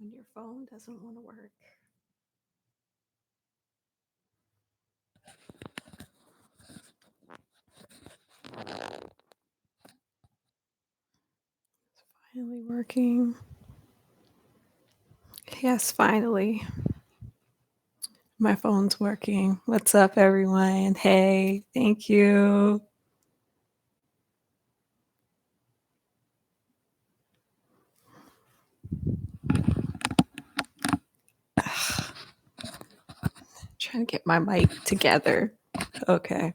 when your phone doesn't want to work. It's finally working. Yes, finally. My phone's working. What's up, everyone? Hey, thank you. Trying to get my mic together. Okay.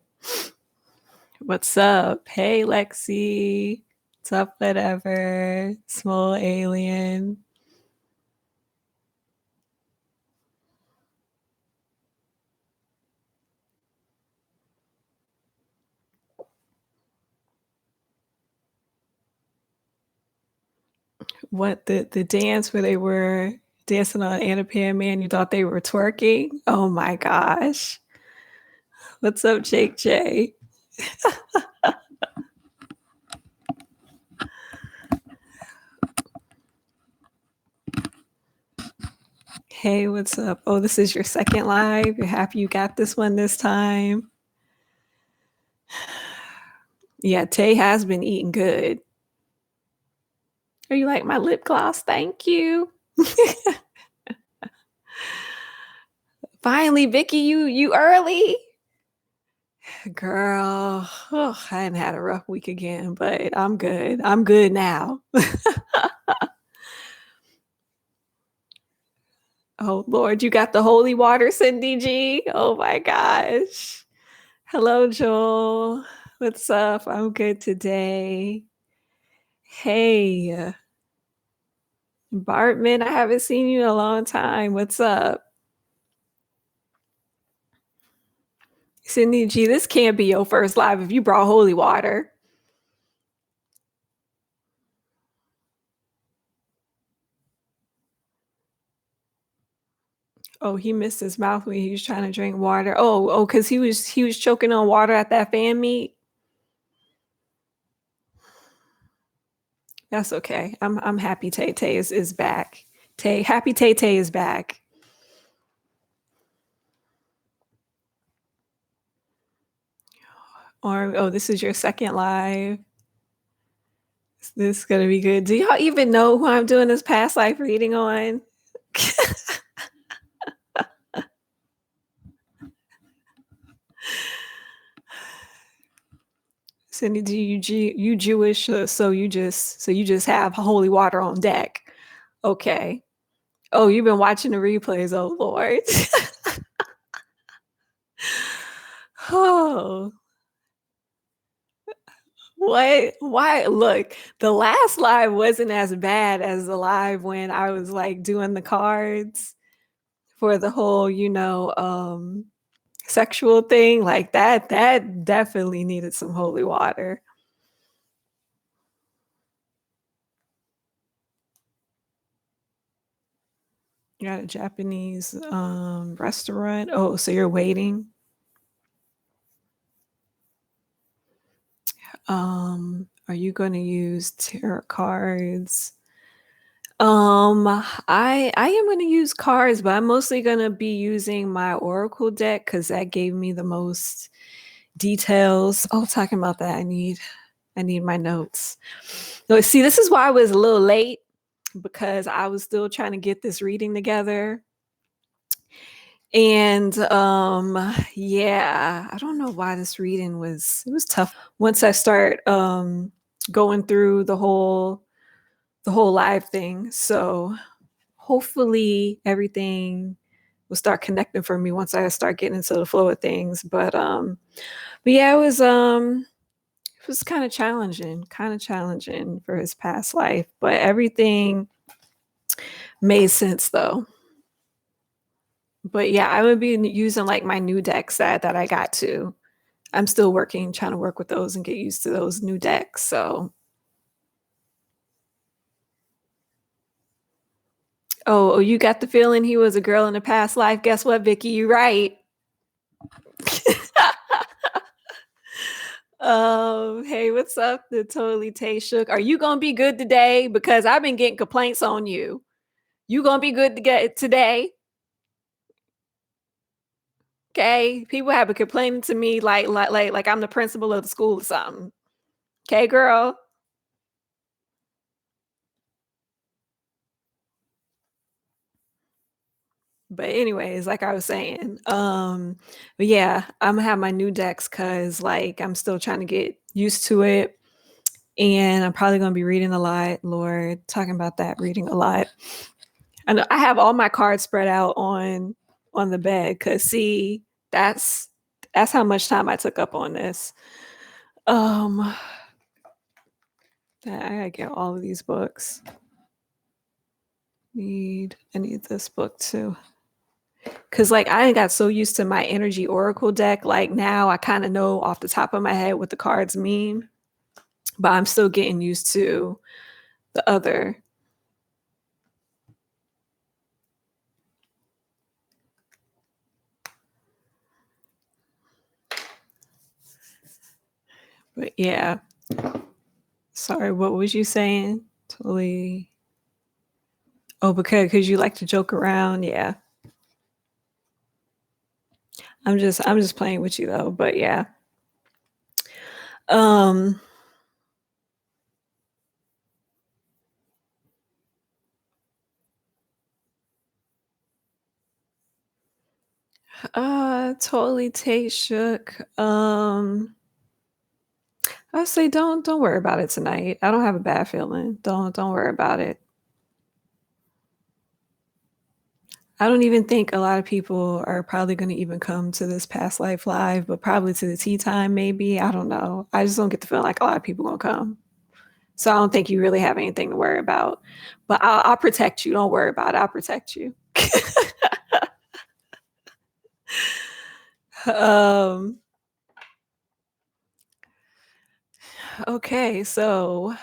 What's up? Hey, Lexi. What's up, whatever? Small alien. What the dance where they were dancing on Anna Pan Man? You thought they were twerking? Oh my gosh. What's up, Jake J? Hey, what's up? Oh, this is your second live. You're happy you got this one this time. Yeah, Tay has been eating good. Oh, you like my lip gloss? Thank you. Finally, Vicky, you early. Girl, oh, I hadn't had a rough week again, but I'm good. I'm good now. Oh Lord, you got the holy water, Cindy G. Oh my gosh. Hello, Joel. What's up? I'm good today. Hey, Bartman, I haven't seen you in a long time. What's up? Cindy G, this can't be your first live if you brought holy water. Oh, he missed his mouth when he was trying to drink water. Oh, because he was choking on water at that fan meet. That's okay. I'm happy Tay Tay is back. Happy Tay Tay is back. Or this is your second live. This is gonna be good. Do y'all even know who I'm doing this past life reading on? Cindy, do you Jewish? So you just have holy water on deck. Okay. Oh, you've been watching the replays. Oh Lord. Oh, what? Why? Look, the last live wasn't as bad as the live when I was like doing the cards for the whole, sexual thing. Like that definitely needed some holy water. You're at a Japanese restaurant. Oh, so you're waiting. Are you going to use tarot cards? I am going to use cards, but I'm mostly going to be using my oracle deck because that gave me the most details. Oh, talking about that, I need my notes. So see, this is why I was a little late because I was still trying to get this reading together. And yeah, I don't know why this reading was tough. Once I start going through the whole live thing. So hopefully everything will start connecting for me once I start getting into the flow of things. But yeah, it was kind of challenging for his past life, but everything made sense though. But yeah, I would be using like my new deck set that I got to. I'm still trying to work with those and get used to those new decks. So, oh, you got the feeling he was a girl in a past life. Guess what, Vicky? You right. Hey, what's up? The totally Tay Shook. Are you gonna be good today? Because I've been getting complaints on you. You gonna be good to get today. Okay. People have been complaining to me like I'm the principal of the school or something. Okay, girl. But anyways, like I was saying, but yeah, I'm gonna have my new decks because like I'm still trying to get used to it. And I'm probably gonna be reading a lot, Lord, talking about that, reading a lot. And I have all my cards spread out on the bed because see, that's that's how much time I took up on this. Um I gotta get all of these books. I need this book too. Cause like I got so used to my energy oracle deck. Like now I kind of know off the top of my head what the cards mean, but I'm still getting used to the other. But yeah. Sorry, what was you saying? Totally. Oh, because you like to joke around. Yeah. I'm just playing with you though. But yeah. Um totally take shook. I say don't worry about it tonight. I don't have a bad feeling. Don't worry about it. I don't even think a lot of people are probably going to even come to this past life live, but probably to the tea time maybe. I don't know. I just don't get the feeling like a lot of people gonna come. So I don't think you really have anything to worry about. But I'll protect you. Don't worry about it. I'll protect you. um. Okay. So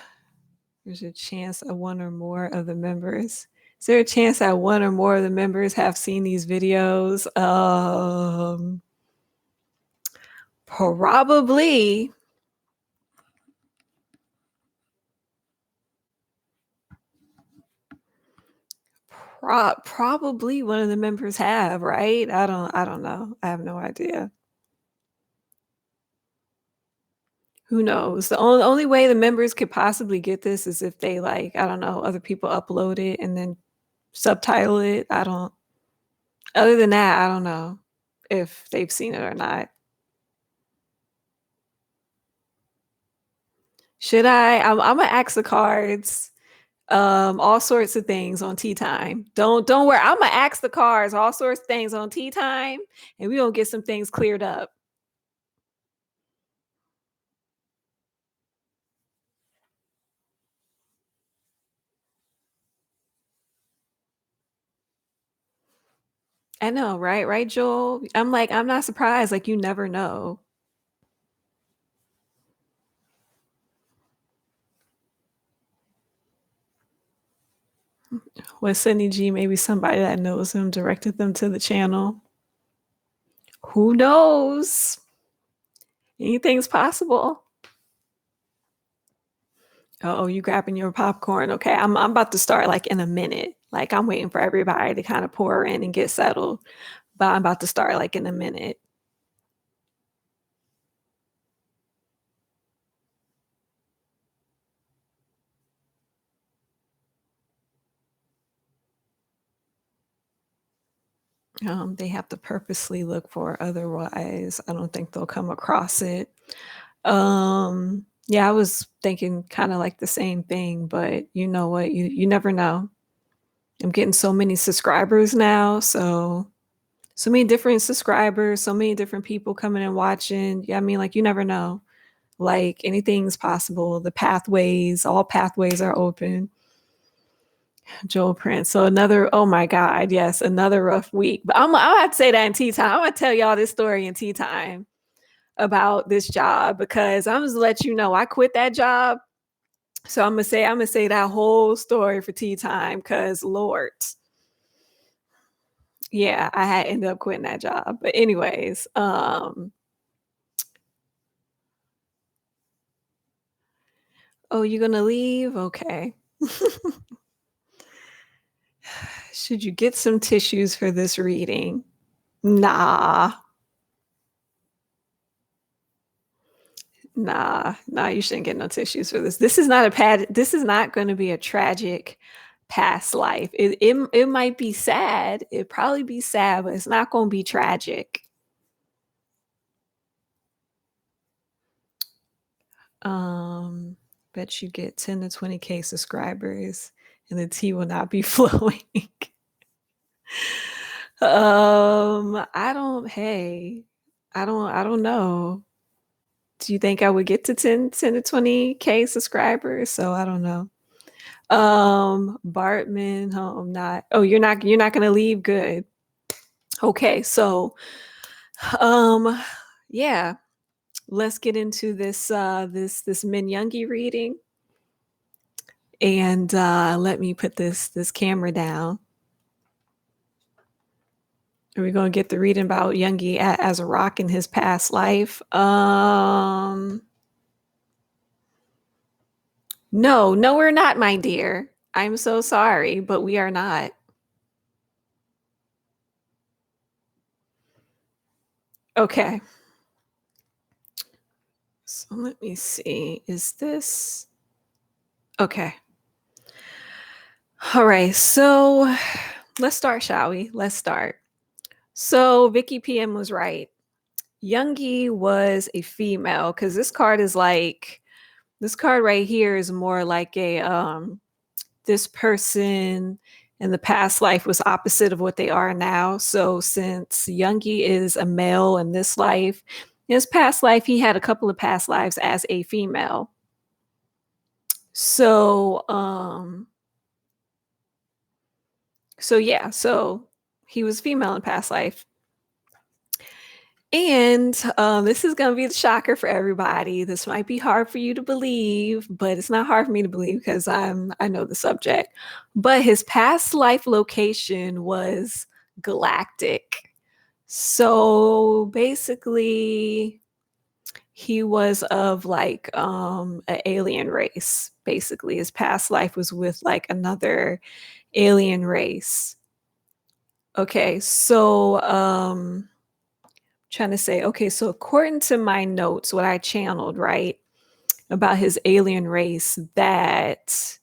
there's a chance that one or more of the members. Is there a chance that one or more of the members have seen these videos? Probably. Probably one of the members have, right? I don't know. I have no idea. Who knows? The only way the members could possibly get this is if they like, I don't know, other people upload it and then subtitle it. I don't other than that, I don't know if they've seen it or not. Should I? I'm gonna ask the cards all sorts of things on tea time. Don't worry. I'm gonna ask the cards all sorts of things on tea time and we gonna get some things cleared up. I know, right? Right, Joel? I'm like, I'm not surprised. Like, you never know. Was Cindy G maybe somebody that knows him directed them to the channel? Who knows? Anything's possible. Oh, you grabbing your popcorn. Okay, I'm about to start like in a minute. Like I'm waiting for everybody to kind of pour in and get settled. But I'm about to start like in a minute. They have to purposely look for it, otherwise I don't think they'll come across it. Yeah, I was thinking kind of like the same thing, but you know what? You never know. I'm getting so many subscribers now, so many different subscribers, so many different people coming and watching. Yeah, I mean, like you never know. Like anything's possible. The pathways, all pathways are open. Joel Prince. So another, oh my God, yes, another rough week. But I'll have to say that in tea time. I'm gonna tell y'all this story in tea time about this job because I'm just let you know I quit that job. So I'm gonna say that whole story for tea time because Lord, yeah, I had ended up quitting that job. But anyways, oh, you gonna leave? Okay. Should you get some tissues for this reading? Nah. Nah, you shouldn't get no tissues for this. This is not going to be a tragic past life. It might be sad. It'd probably be sad, but it's not going to be tragic. Um, Bet you get 10 to 20K subscribers and the tea will not be flowing. I don't hey, I don't know. Do you think I would get to 10 to 20K subscribers? So I don't know. Bartman, home not. Oh, you're not gonna leave. Good. Okay, so um yeah, let's get into this Min Yoongi reading. And let me put this camera down. Are we gonna get the reading about Yoongi as a rock in his past life? No, we're not, my dear. I'm so sorry, but we are not. Okay. So let me see. Is this okay? All right. So let's start, shall we? Let's start. So Vicky PM was right. Yoongi was a female because this card right here is more like a this person in the past life was opposite of what they are now. So since Yoongi is a male in this life, in his past life, he had a couple of past lives as a female. So yeah, so he was female in past life. And this is going to be the shocker for everybody. This might be hard for you to believe, but it's not hard for me to believe because I know the subject. But his past life location was galactic. So basically, he was of like an alien race. Basically, his past life was with like another alien race. Okay, so trying to say, okay, so according to my notes, what I channeled, right, about his alien race, that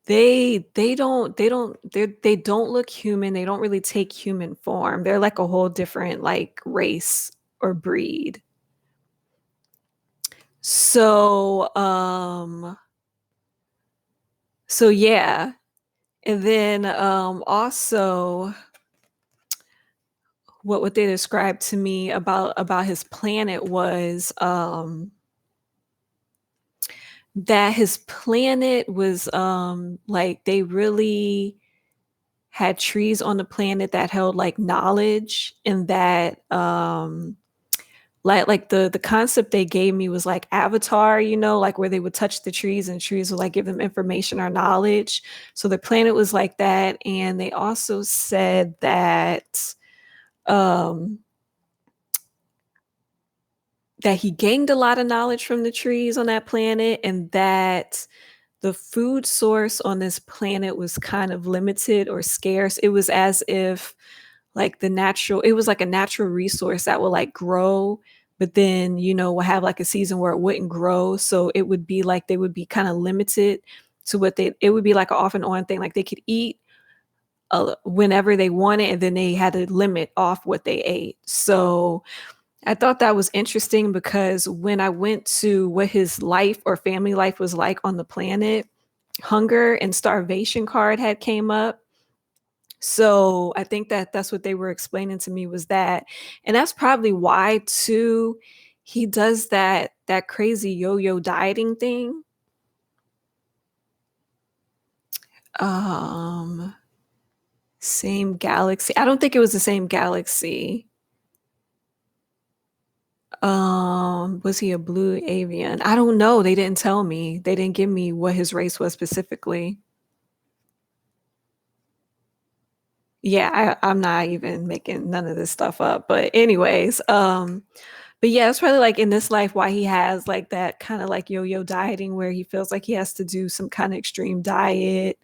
they don't look human. They don't really take human form. They're like a whole different like race or breed. So so yeah. And then also what they described to me about his planet was that his planet was like they really had trees on the planet that held like knowledge, and that like the concept they gave me was like Avatar, you know, like where they would touch the trees and trees would like give them information or knowledge. So the planet was like that. And they also said that um that he gained a lot of knowledge from the trees on that planet, and that the food source on this planet was kind of limited or scarce. It was as if like it was like a natural resource that will like grow, but then, you know, we'll have like a season where it wouldn't grow. So it would be like they would be kind of limited to it would be like an off and on thing. Like they could eat whenever they wanted, and then they had to limit off what they ate. So I thought that was interesting because when I went to what his life or family life was like on the planet, hunger and starvation card had came up. So I think that that's what they were explaining to me was that, and that's probably why too he does that crazy yo-yo dieting thing. Um Same galaxy. I don't think it was the same galaxy. Was he a blue avian? I don't know. They didn't tell me. They didn't give me what his race was specifically. Yeah, I'm not even making none of this stuff up. But anyways, but yeah, it's probably like in this life why he has like that kind of like yo-yo dieting where he feels like he has to do some kind of extreme diet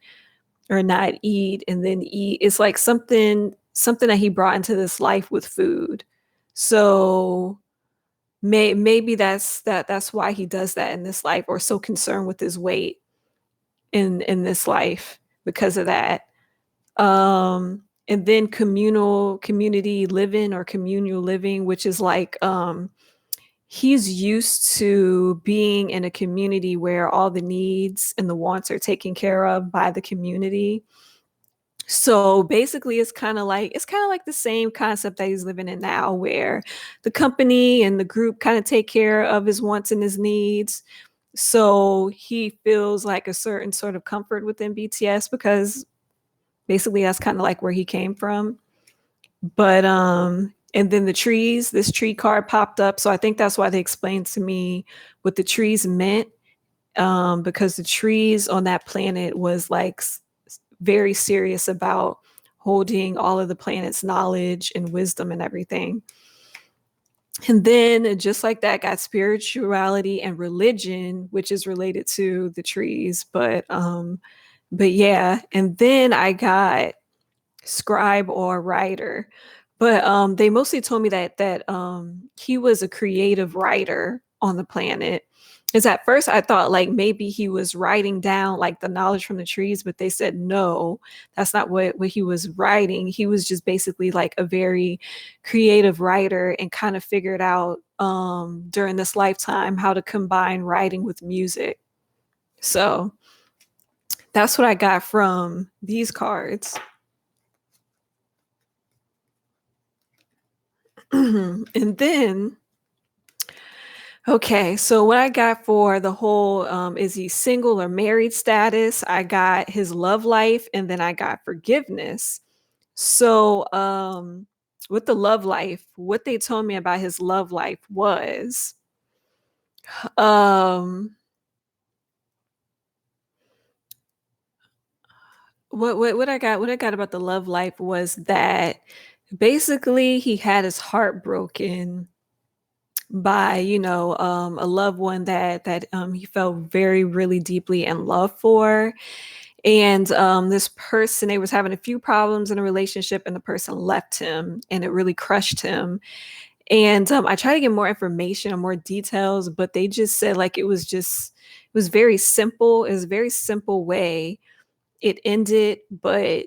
or not eat and then eat. It's like something that he brought into this life with food. So maybe that's why he does that in this life, or so concerned with his weight in this life because of that. And then community living or communal living, which is like he's used to being in a community where all the needs and the wants are taken care of by the community. So basically it's kind of like the same concept that he's living in now, where the company and the group kind of take care of his wants and his needs. So he feels like a certain sort of comfort within BTS because basically that's kind of like where he came from. But and then this tree card popped up. So I think that's why they explained to me what the trees meant. Because the trees on that planet was like very serious about holding all of the planet's knowledge and wisdom and everything. And then just like that got spirituality and religion, which is related to the trees. But yeah, and then I got scribe or writer. But they mostly told me that he was a creative writer on the planet. Is at first I thought like maybe he was writing down like the knowledge from the trees, but they said no, that's not what he was writing. He was just basically like a very creative writer and kind of figured out during this lifetime how to combine writing with music. So that's what I got from these cards. And then, okay, so what I got for the whole is he single or married status, I got his love life, and then I got forgiveness. So with the love life, what they told me about his love life was um what I got about the love life was that basically he had his heart broken by a loved one that he felt very really deeply in love for. And this person, they was having a few problems in a relationship, and the person left him, and it really crushed him. And I tried to get more information and more details, but they just said like it was very simple. It was a very simple way it ended, but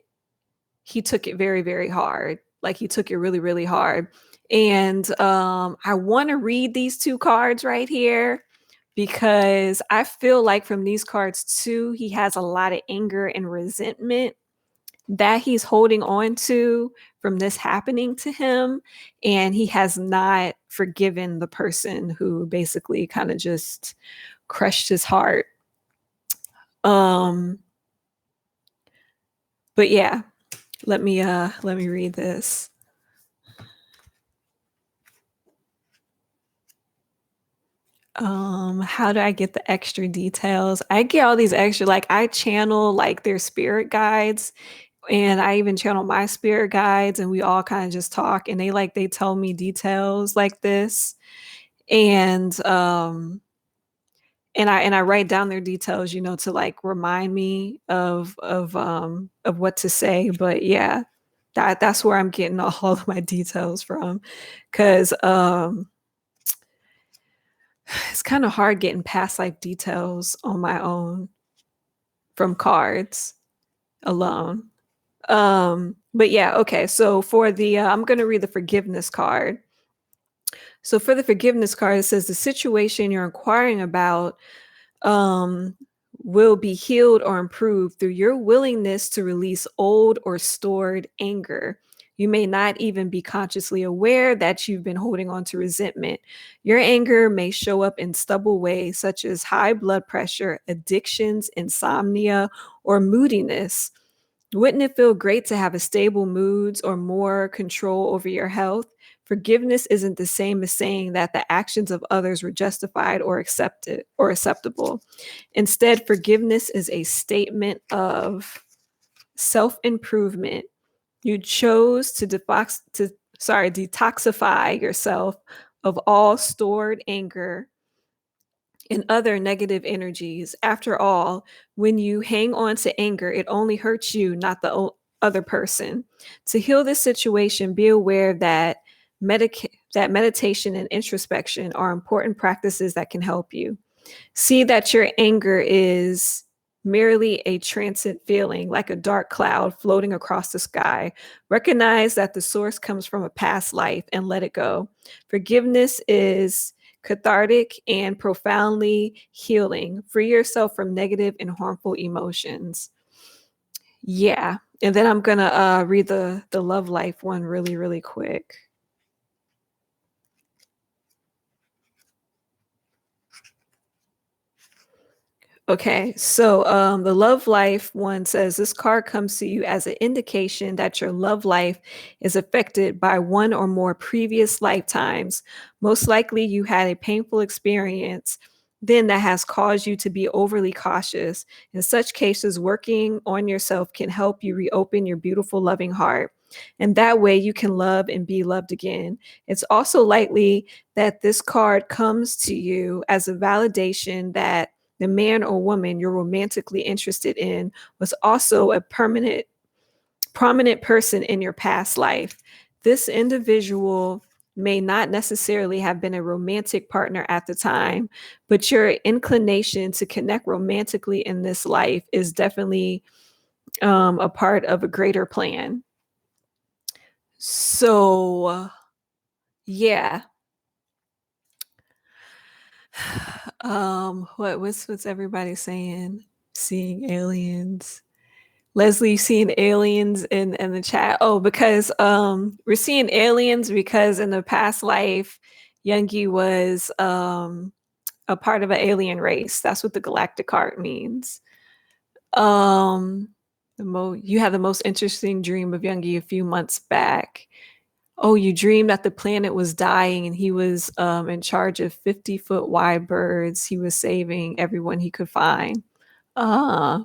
he took it very, very hard. Like he took it really, really hard. And I want to read these two cards right here because I feel like from these cards too, he has a lot of anger and resentment that he's holding on to from this happening to him. And he has not forgiven the person who basically kind of just crushed his heart. Um, but yeah, let me read this. How do I get the extra details? I get all these extra, like I channel like their spirit guides, and I even channel my spirit guides, and we all kind of just talk, and they tell me details like this. And and I write down their details, to like remind me of what to say. But yeah, that's where I'm getting all of my details from. Cause it's kind of hard getting past like details on my own from cards alone. But yeah, okay. So for the I'm gonna read the forgiveness card. So for the forgiveness card, it says the situation you're inquiring about um, will be healed or improved through your willingness to release old or stored anger. You may not even be consciously aware that you've been holding on to resentment. Your anger may show up in stubborn ways, such as high blood pressure, addictions, insomnia, or moodiness. Wouldn't it feel great to have a stable moods or more control over your health? Forgiveness isn't the same as saying that the actions of others were justified or accepted or acceptable. Instead, forgiveness is a statement of self-improvement. You chose to detoxify yourself of all stored anger and other negative energies. After all, when you hang on to anger, it only hurts you, not the other person. To heal this situation, be aware that meditation and introspection are important practices that can help you. See that your anger is merely a transient feeling, like a dark cloud floating across the sky. Recognize that the source comes from a past life and let it go. Forgiveness is cathartic and profoundly healing. Free yourself from negative and harmful emotions. Yeah. And then I'm going to read the love life one really, really quick. Okay, so the love life one says this card comes to you as an indication that your love life is affected by one or more previous lifetimes. Most likely, you had a painful experience then that has caused you to be overly cautious. In such cases, working on yourself can help you reopen your beautiful, loving heart. And that way, you can love and be loved again. It's also likely that this card comes to you as a validation that the man or woman you're romantically interested in was also a prominent person in your past life. This individual may not necessarily have been a romantic partner at the time, but your inclination to connect romantically in this life is definitely a part of a greater plan. So, yeah. What's everybody saying? Seeing aliens. Leslie seeing aliens in the chat. Oh, because we're seeing aliens because in the past life, Yoongi was a part of an alien race. That's what the galactic card means. Um you had the most interesting dream of Yoongi a few months back. Oh, you dreamed that the planet was dying and he was in charge of 50-foot wide birds. He was saving everyone he could find. Uh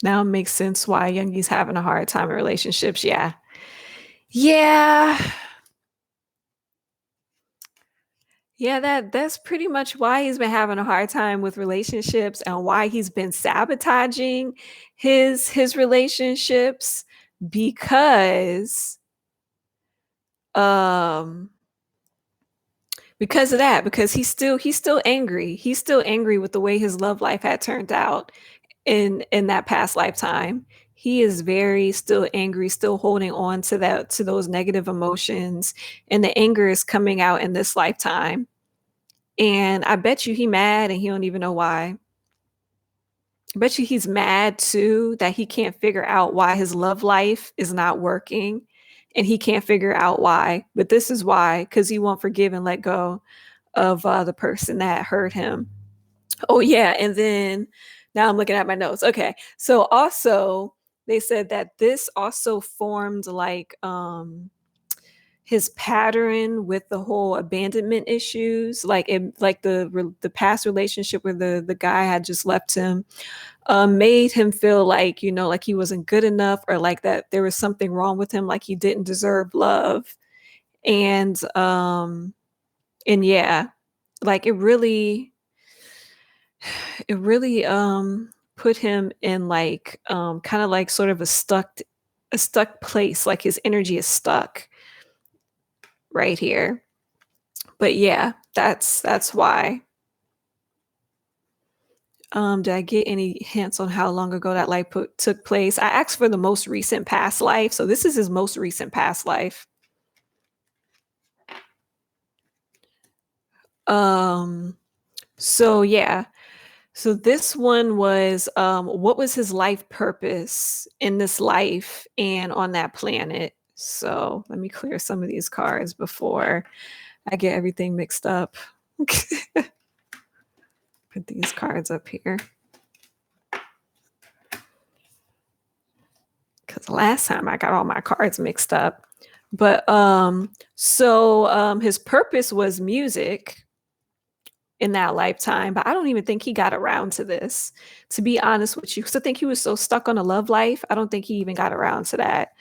Now it makes sense why Youngi's having a hard time in relationships. Yeah. Yeah. Yeah, that's pretty much why he's been having a hard time with relationships and why he's been sabotaging his relationships because um because of that, because he's still angry. He's still angry with the way his love life had turned out in that past lifetime. He is very still angry, still holding on to those negative emotions, and the anger is coming out in this lifetime. And I bet you he mad and he don't even know why. I bet you he's mad too that he can't figure out why his love life is not working, and he can't figure out why. But this is why, because he won't forgive and let go of the person that hurt him. Oh yeah, and then now I'm looking at my notes. Okay. So also they said that this also formed like his pattern with the whole abandonment issues, like the past relationship where the guy had just left him, made him feel like, like he wasn't good enough, or like that there was something wrong with him, like he didn't deserve love. And yeah, like it really put him in like kind of like sort of a stuck place, like his energy is stuck right here. But yeah, that's why. Did I get any hints on how long ago that life took place? I asked for the most recent past life, so this is his most recent past life. um so yeah, so this one was what was his life purpose in this life and on that planet. So let me clear some of these cards before I get everything mixed up. Put these cards up here. Because last time I got all my cards mixed up. But his purpose was music in that lifetime, but I don't even think he got around to this, to be honest with you. Because I think he was so stuck on a love life. I don't think he even got around to that.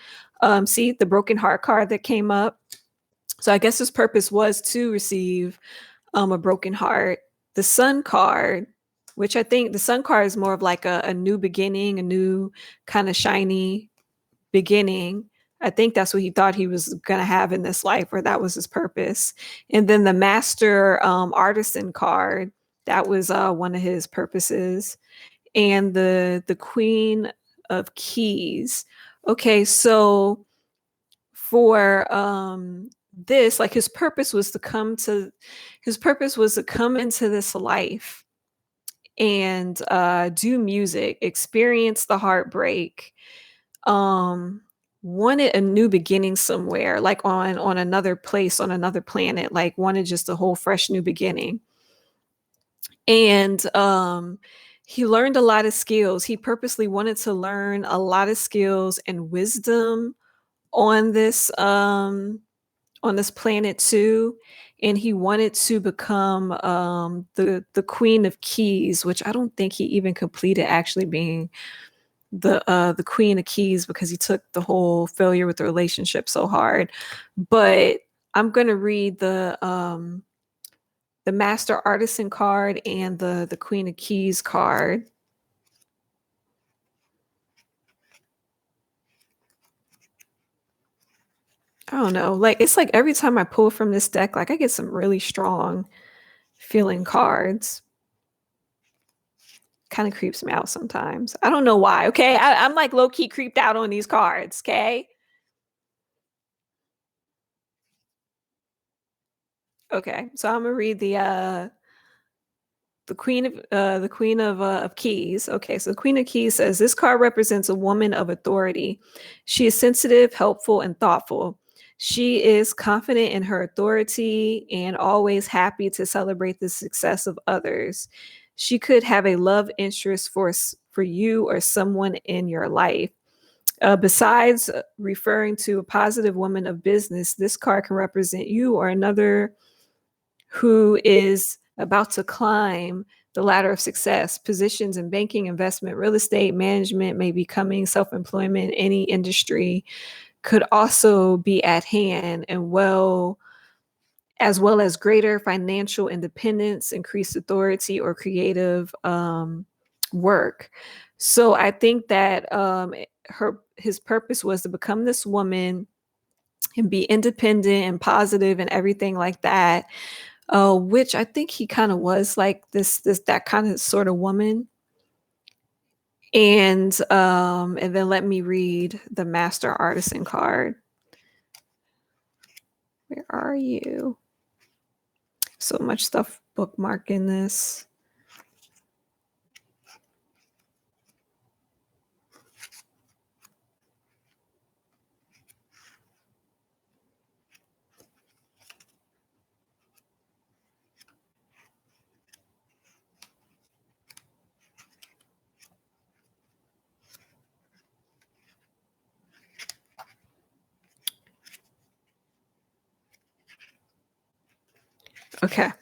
See the broken heart card that came up. So I guess his purpose was to receive a broken heart. The Sun card, which I think the Sun card is more of like a new beginning, a new kind of shiny beginning. I think that's what he thought he was going to have in this life, or that was his purpose. And then the Master Artisan card, that was one of his purposes. And the Queen of Keys. Okay, so for this, like his purpose was to come into this life and do music, experience the heartbreak, um wanted a new beginning somewhere, like on another place, on another planet, like wanted just a whole fresh new beginning. And he learned a lot of skills. He purposely wanted to learn a lot of skills and wisdom on this planet too. And he wanted to become the Queen of Keys, which I don't think he even completed actually being the Queen of Keys, because he took the whole failure with the relationship so hard. But I'm gonna read the Master Artisan card and the Queen of Keys card. I don't know. Like, it's like every time I pull from this deck, like I get some really strong feeling cards. Kind of creeps me out sometimes. I don't know why. Okay. I'm like low key creeped out on these cards. Okay. Okay. So I'm gonna read the Queen of Keys. Okay, so the Queen of Keys says this card represents a woman of authority. She is sensitive, helpful, and thoughtful. She is confident in her authority and always happy to celebrate the success of others. She could have a love interest for you or someone in your life. Besides referring to a positive woman of business, this card can represent you or another who is about to climb the ladder of success. Positions in banking, investment, real estate, management, maybe coming, self-employment, any industry could also be at hand, and as well as greater financial independence, increased authority, or creative work. So I think that his purpose was to become this woman and be independent and positive and everything like that. Which I think he kind of was like this that kind of sort of woman. And then let me read the Master Artisan card. Where are you? So much stuff bookmarking this. Okay.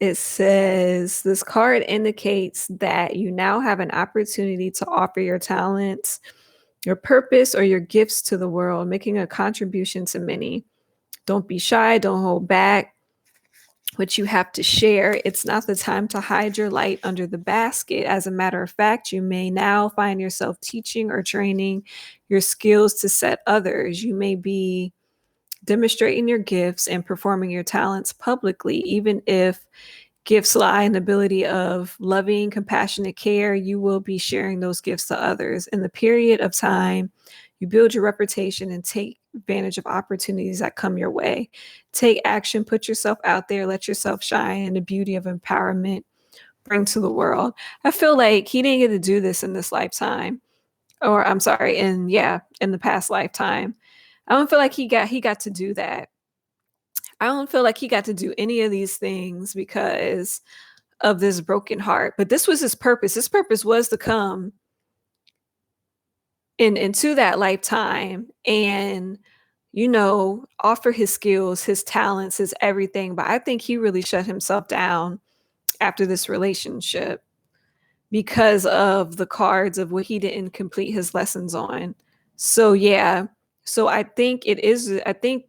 It says this card indicates that you now have an opportunity to offer your talents, your purpose, or your gifts to the world, making a contribution to many. Don't be shy, don't hold back what you have to share. It's not the time to hide your light under the basket. As a matter of fact, you may now find yourself teaching or training your skills to set others. You may be demonstrating your gifts and performing your talents publicly, even if gifts lie in the ability of loving, compassionate care. You will be sharing those gifts to others. In the period of time, you build your reputation and take advantage of opportunities that come your way. Take action, put yourself out there, let yourself shine, and the beauty of empowerment bring to the world. I feel like he didn't get to do this in this lifetime, or I'm sorry, in the past lifetime. I don't feel like he got to do that. I don't feel like he got to do any of these things because of this broken heart. But this was his purpose. His purpose was to come into that lifetime and offer his skills, his talents, his everything. But I think he really shut himself down after this relationship because of the cards of what he didn't complete his lessons on. So yeah. So I think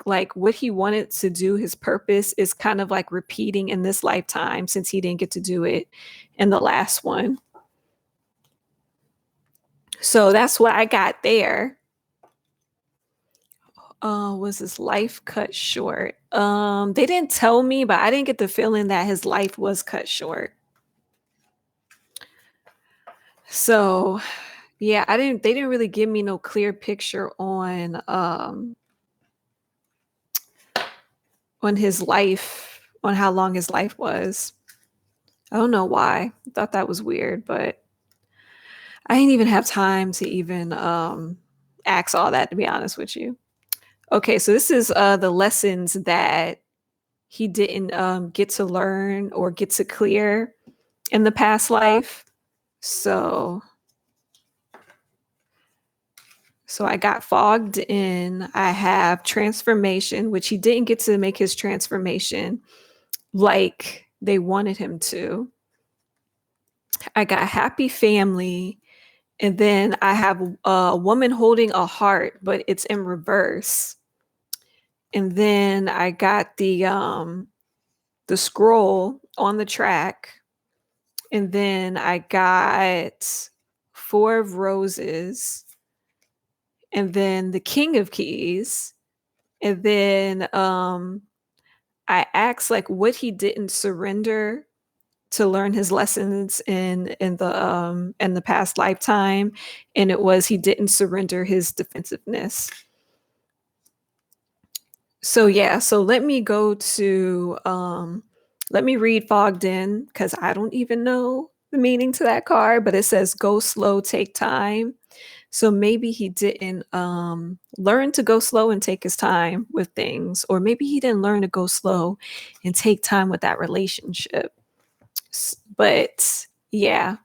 like what he wanted to do, his purpose is kind of like repeating in this lifetime since he didn't get to do it in the last one. So that's what I got there. Was his life cut short? They didn't tell me, but I didn't get the feeling that his life was cut short. So yeah, they didn't really give me no clear picture on his life, on how long his life was. I don't know why. I thought that was weird, but I didn't even have time to even ask all that, to be honest with you. Okay, so this is the lessons that he didn't get to learn or get to clear in the past life. So I got fogged in. I have transformation, which he didn't get to make his transformation like they wanted him to. I got happy family, and then I have a woman holding a heart, but it's in reverse. And then I got the scroll on the track, and then I got 4 of roses, and then the king of keys, and then I asked like what he didn't surrender to learn his lessons in the past lifetime, and it was he didn't surrender his defensiveness. So yeah, so let me read Fogged In because I don't even know the meaning to that card, but it says go slow, take time. So maybe he didn't learn to go slow and take his time with things, or maybe he didn't learn to go slow and take time with that relationship. But yeah.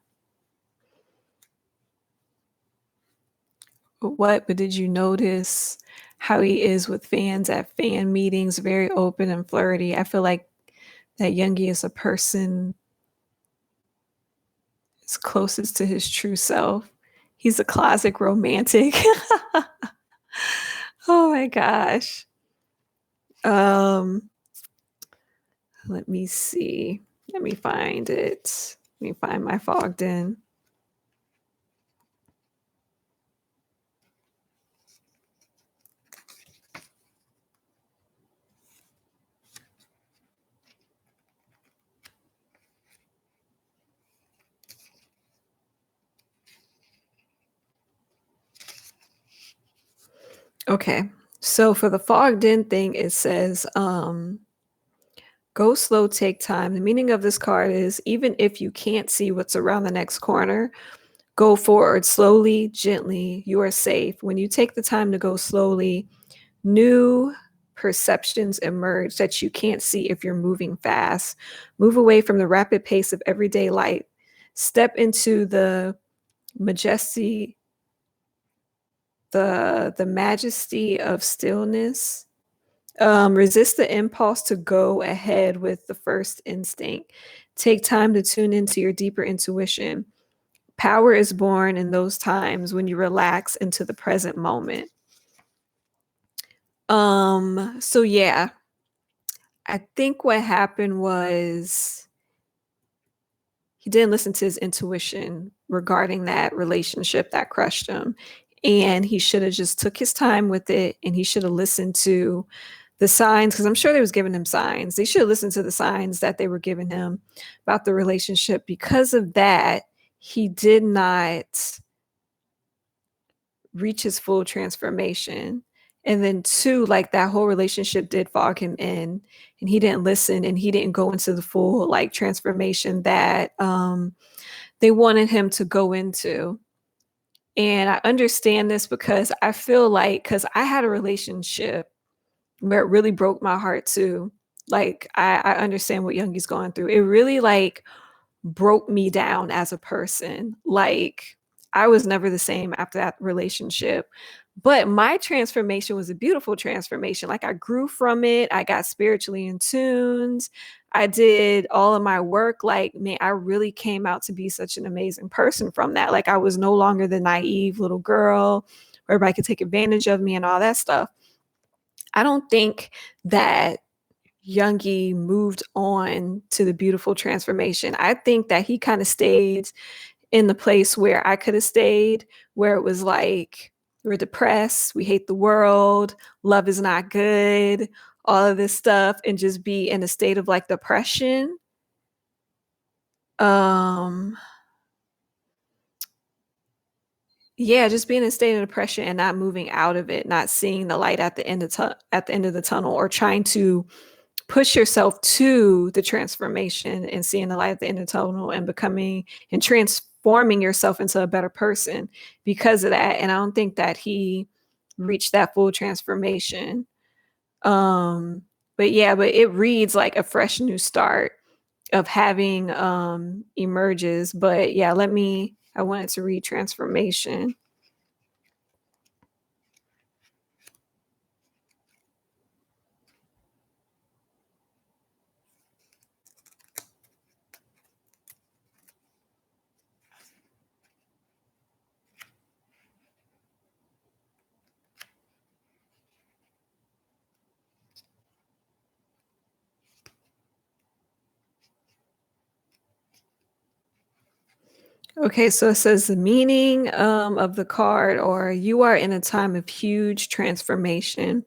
But did you notice how he is with fans at fan meetings, very open and flirty? I feel like that Yoongi is a person is closest to his true self. He's a classic romantic. Oh my gosh. Um, let me see. Let me find it. Let me find my Fogged In. Okay. So for the Fogged In thing, it says go slow, take time. The meaning of this card is even if you can't see what's around the next corner, go forward slowly, gently. You are safe. When you take the time to go slowly, new perceptions emerge that you can't see if you're moving fast. Move away from the rapid pace of everyday life. Step into the majesty, the majesty of stillness. Resist the impulse to go ahead with the first instinct. Take time to tune into your deeper intuition. Power is born in those times when you relax into the present moment. So yeah, I think what happened was he didn't listen to his intuition regarding that relationship that crushed him. And he should have just took his time with it, and he should have listened to the signs, because I'm sure they was giving him signs. They should have listened to the signs that they were giving him about the relationship. Because of that, he did not reach his full transformation. And then 2, like that whole relationship did fog him in, and he didn't listen, and he didn't go into the full like transformation that they wanted him to go into. And I understand this because I feel like, because I had a relationship where it really broke my heart too. Like I understand what Youngi's going through. It really like broke me down as a person. Like I was never the same after that relationship. But my transformation was a beautiful transformation. Like I grew from it. I got spiritually in tunes. I did all of my work. Like, man, I really came out to be such an amazing person from that. Like, I was no longer the naive little girl where everybody could take advantage of me and all that stuff. I don't think that Yoongi moved on to the beautiful transformation. I think that he kind of stayed in the place where I could have stayed, where it was like, we're depressed, we hate the world, love is not good, all of this stuff, and just be in a state of like depression. Um, yeah, just being in a state of depression and not moving out of it, not seeing the light at the end of at the end of the tunnel, or trying to push yourself to the transformation and seeing the light at the end of the tunnel and becoming and transforming yourself into a better person because of that. And I don't think that he reached that full transformation. But yeah, but it reads like a fresh new start of having emerges. But yeah, I wanted to read transformation. Okay, so it says the meaning of the card, or you are in a time of huge transformation.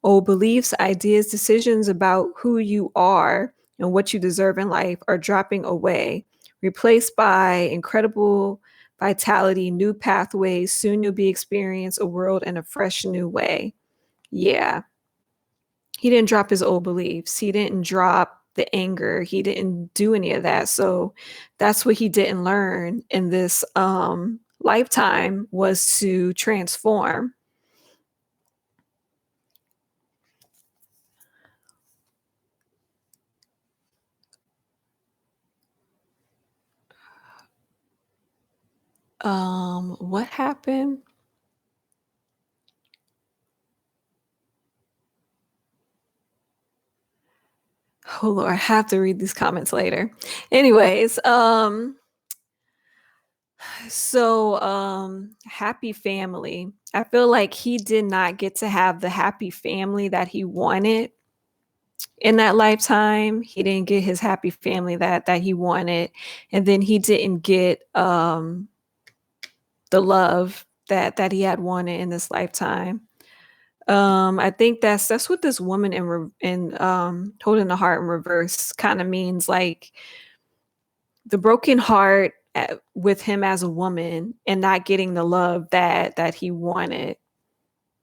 Old beliefs, ideas, decisions about who you are and what you deserve in life are dropping away, replaced by incredible vitality, new pathways. Soon you'll be experience a world in a fresh new way. Yeah. He didn't drop his old beliefs. He didn't drop the anger. He didn't do any of that. So that's what he didn't learn in this lifetime, was to transform. What happened? Oh Lord, I have to read these comments later. Anyways, happy family. I feel like he did not get to have the happy family that he wanted in that lifetime. He didn't get his happy family that he wanted, and then he didn't get the love that he had wanted in this lifetime. I think that's what this woman in holding the heart in reverse kind of means, like the broken heart with him as a woman and not getting the love that he wanted,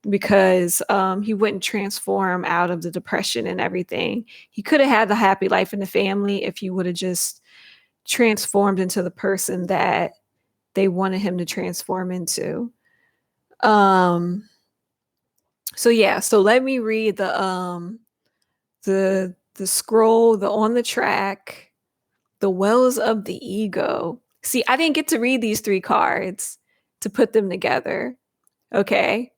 because he wouldn't transform out of the depression and everything. He could have had the happy life in the family if he would have just transformed into the person that they wanted him to transform into. Um, so yeah, so let me read the scroll, the on the track, the wells of the ego. See, I didn't get to read these three cards to put them together. Okay.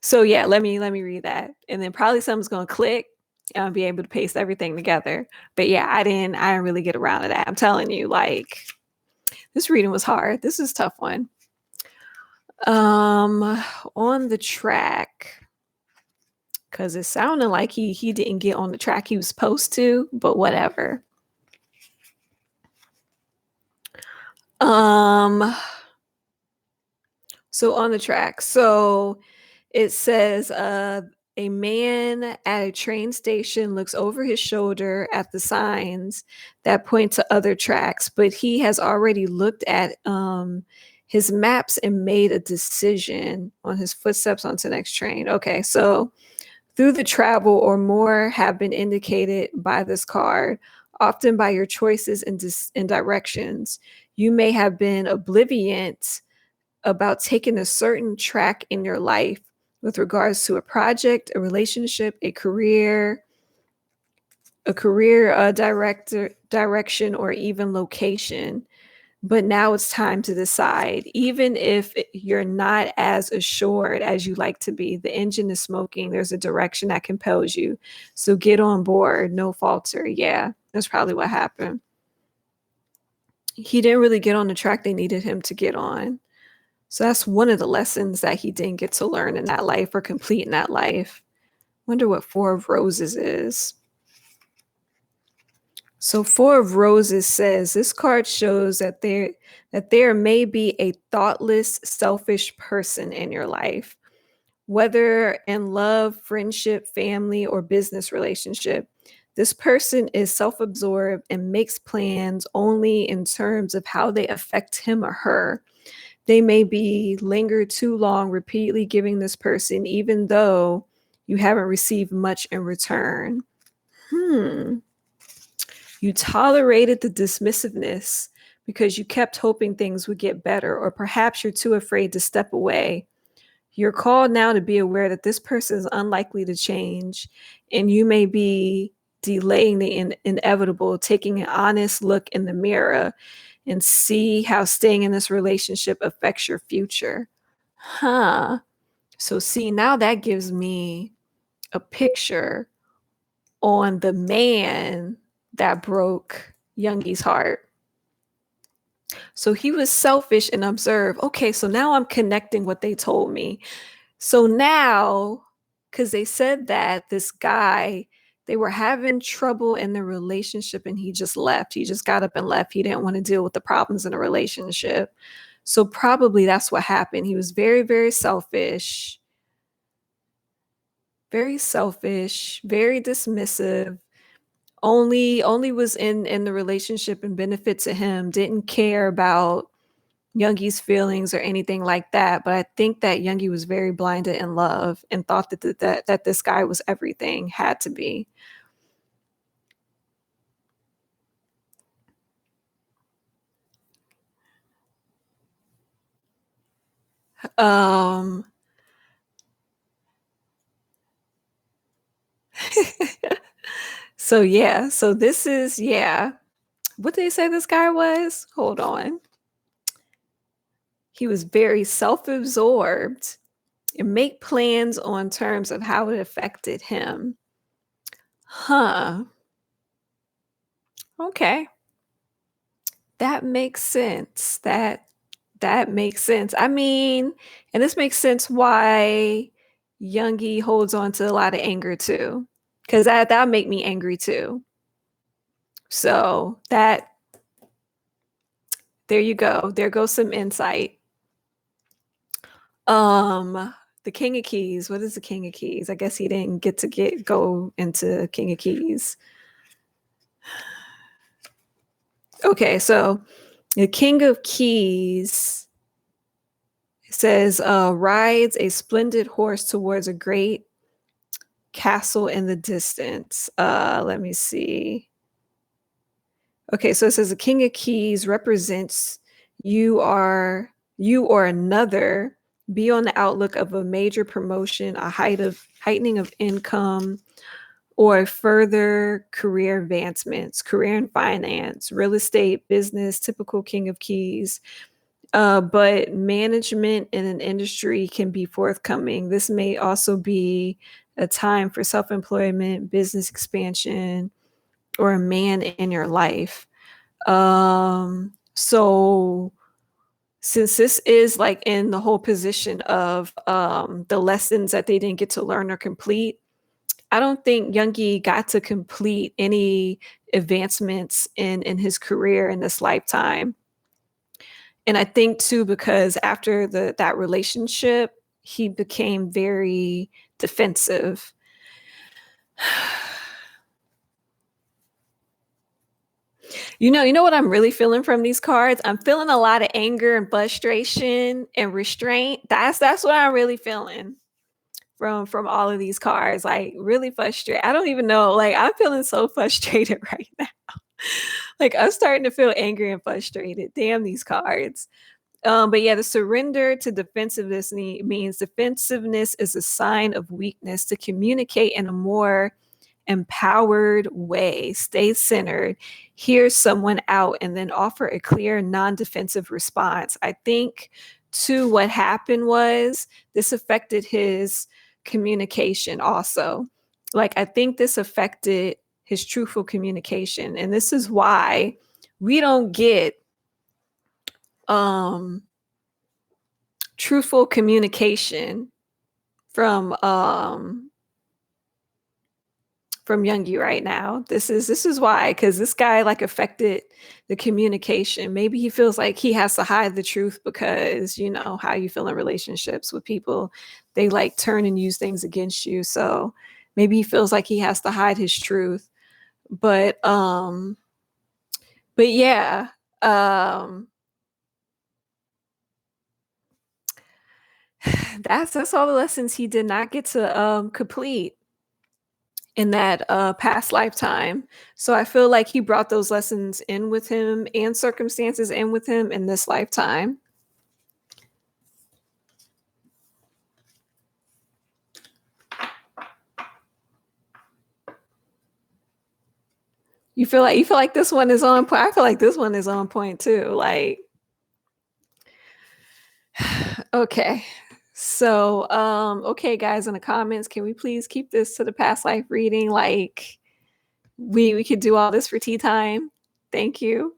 So yeah, let me read that. And then probably something's gonna click and I'll be able to paste everything together. But yeah, I didn't really get around to that. I'm telling you, like, this reading was hard. This is a tough one. On the track, because it sounded like he didn't get on the track he was supposed to, but whatever. Um, so on the track, so it says, a man at a train station looks over his shoulder at the signs that point to other tracks, but he has already looked at his maps and made a decision on his footsteps onto the next train. Okay, so through the travel or more have been indicated by this card, often by your choices and directions. You may have been oblivious about taking a certain track in your life with regards to a project, a relationship, a career direction, or even location. But now it's time to decide. Even if you're not as assured as you like to be, the engine is smoking. There's a direction that compels you. So get on board, no falter. Yeah, That's probably what happened. He didn't really get on the track they needed him to get on. So that's one of the lessons that he didn't get to learn in that life or complete in that life. Wonder what Four of Roses is. So Four of Roses says this card shows that there may be a thoughtless, selfish person in your life, whether in love, friendship, family, or business relationship. This person is self-absorbed and makes plans only in terms of how they affect him or her. They may be lingered too long, repeatedly giving this person, even though you haven't received much in return. You tolerated the dismissiveness because you kept hoping things would get better, or perhaps you're too afraid to step away. You're called now to be aware that this person is unlikely to change, and you may be delaying the inevitable, taking an honest look in the mirror and see how staying in this relationship affects your future. So see, now that gives me a picture on the man that broke Yoongi's heart. So he was selfish and observed. Okay, so now I'm connecting what they told me. So now, because they said that this guy, they were having trouble in the relationship and he just left. He just got up and left. He didn't want to deal with the problems in the relationship. So probably that's what happened. He was very, very selfish, very dismissive. Only was in the relationship and benefit to him. Didn't care about Yoongi's feelings or anything like that. But I think that Yoongi was very blinded in love and thought that this guy was everything, had to be. Um so yeah, so this is what did they say this guy was? Hold on. He was very self-absorbed and make plans on terms of how it affected him. Okay. That makes sense. That makes sense. I mean, and this makes sense why Yoongi holds on to a lot of anger too. Because that'll make me angry too. So that there you go. There goes some insight. The King of Keys. What is the King of Keys? I guess he didn't get to go into King of Keys. Okay, so the King of Keys says rides a splendid horse towards a great castle in the distance. Let me see. Okay, so it says the King of Keys represents you or another. Be on the outlook of a major promotion, a heightening of income, or further career advancements, career in finance, real estate, business, typical King of Keys. But management in an industry can be forthcoming. This may also be a time for self-employment, business expansion, or a man in your life. So since this is like in the whole position of the lessons that they didn't get to learn or complete, I don't think Yoongi got to complete any advancements in his career in this lifetime. And I think too, because after that relationship, he became very defensive. You know what I'm really feeling from these cards? I'm feeling a lot of anger and frustration and restraint. That's what I'm really feeling from all of these cards. Like really frustrated. I don't even know. Like I'm feeling so frustrated right now. Like I'm starting to feel angry and frustrated. Damn these cards. But yeah, the surrender to defensiveness means defensiveness is a sign of weakness. To communicate in a more empowered way, stay centered, hear someone out, and then offer a clear, non-defensive response. I think too, what happened was this affected his communication also. Like I think this affected his truthful communication. And this is why we don't get truthful communication from Yoongi right now. This is why, because this guy like affected the communication. Maybe he feels like he has to hide the truth because, you know, how you feel in relationships with people, they like turn and use things against you. So maybe he feels like he has to hide his truth. But yeah, that's all the lessons he did not get to complete in that past lifetime. So I feel like he brought those lessons in with him and circumstances in with him in this lifetime. You feel like this one is on point. I feel like this one is on point too. Like, okay. So, okay, guys, in the comments, can we please keep this to the past life reading? Like, we could do all this for tea time. Thank you.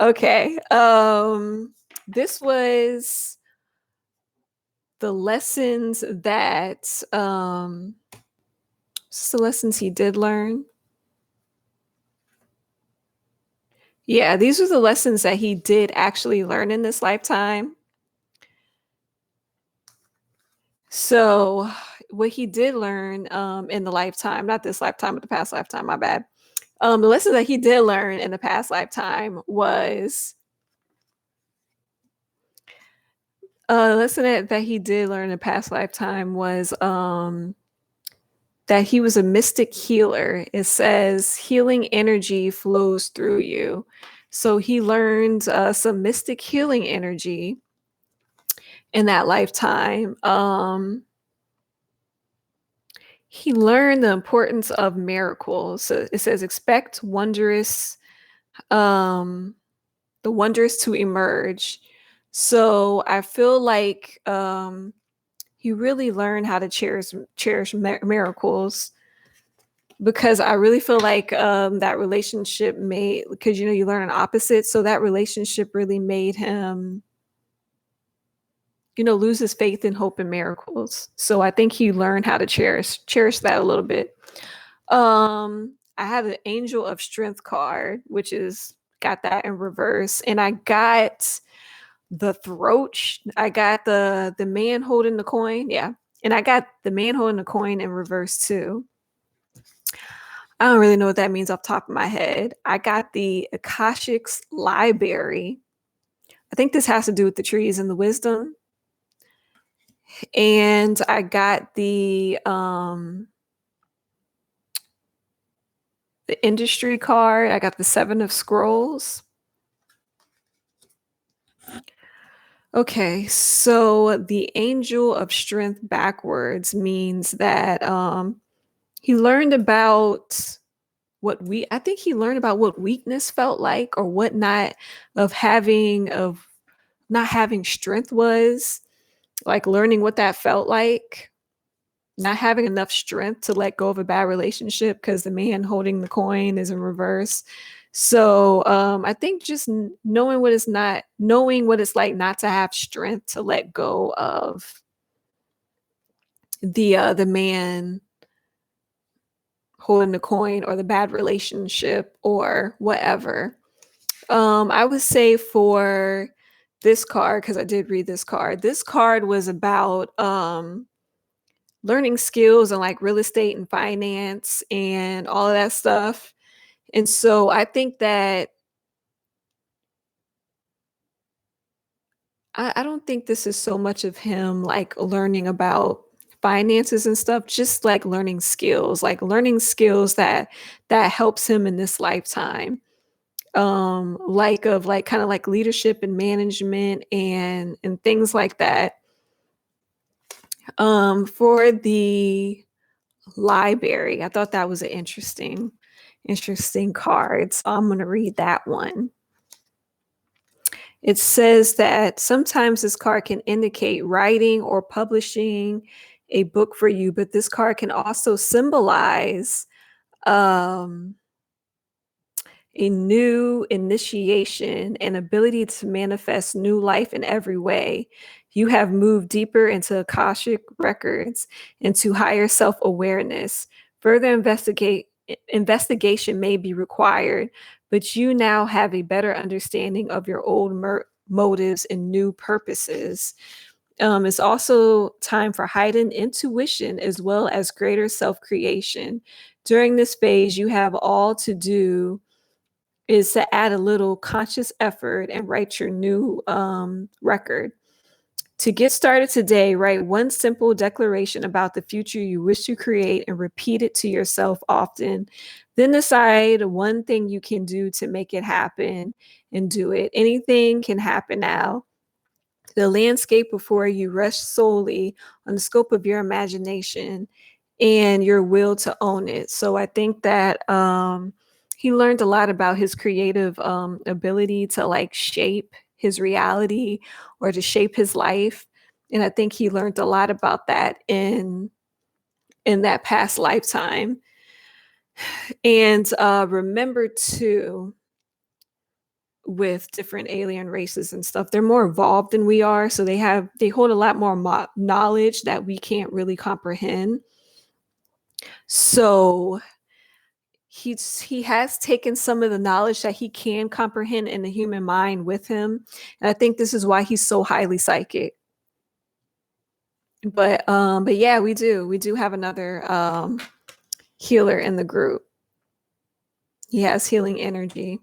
Okay. This was the lessons that the lessons he did learn. Yeah, these were the lessons that he did actually learn in this lifetime. So what he did learn in the lifetime, not this lifetime, but the past lifetime, my bad. The lesson that he did learn in the past lifetime was the lesson that he did learn in the past lifetime was that he was a mystic healer. It says healing energy flows through you. So he learned some mystic healing energy in that lifetime. He learned the importance of miracles. So it says expect wondrous, the wondrous to emerge. So I feel like he really learned how to cherish miracles, because I really feel like that relationship made, because, you know, you learn an opposite. So that relationship really made him, you know, lose his faith and hope in miracles. So I think he learned how to cherish that a little bit. I have an Angel of Strength card, which is got that in reverse. And I got the throat. I got the man holding the coin. Yeah. And I got the man holding the coin in reverse too. I don't really know what that means off the top of my head. I got the Akashic's Library. I think this has to do with the trees and the wisdom. And I got the industry card. I got the Seven of Scrolls. Okay, so the Angel of Strength backwards means that he learned about I think he learned about what weakness felt like, or what not having strength was, like learning what that felt like, not having enough strength to let go of a bad relationship because the man holding the coin is in reverse. So I think just knowing what it's like not to have strength to let go of the man holding the coin, or the bad relationship, or whatever. I would say for this card, because I did read this card was about learning skills and like real estate and finance and all of that stuff. And so I think that I don't think this is so much of him like learning about finances and stuff, just like learning skills that helps him in this lifetime. Like kind of like leadership and management and things like that. For the library, I thought that was an interesting card. So I'm going to read that one. It says that sometimes this card can indicate writing or publishing a book for you, but this card can also symbolize um, a new initiation and ability to manifest new life in every way. You have moved deeper into Akashic records, into higher self-awareness. Further investigation may be required, but you now have a better understanding of your old motives and new purposes. It's also time for heightened intuition as well as greater self-creation. During this phase, you have all to do is to add a little conscious effort and write your new record. To get started today, write one simple declaration about the future you wish to create and repeat it to yourself often. Then decide one thing you can do to make it happen and do it. Anything can happen now. The landscape before you rests solely on the scope of your imagination and your will to own it. So I think that he learned a lot about his creative ability to like shape his reality or to shape his life. And I think he learned a lot about that in that past lifetime. And remember too, with different alien races and stuff, they're more evolved than we are, so they hold a lot more knowledge that we can't really comprehend. So he has taken some of the knowledge that he can comprehend in the human mind with him, and I think this is why he's so highly psychic. But yeah, we do have another healer in the group. He has healing energy,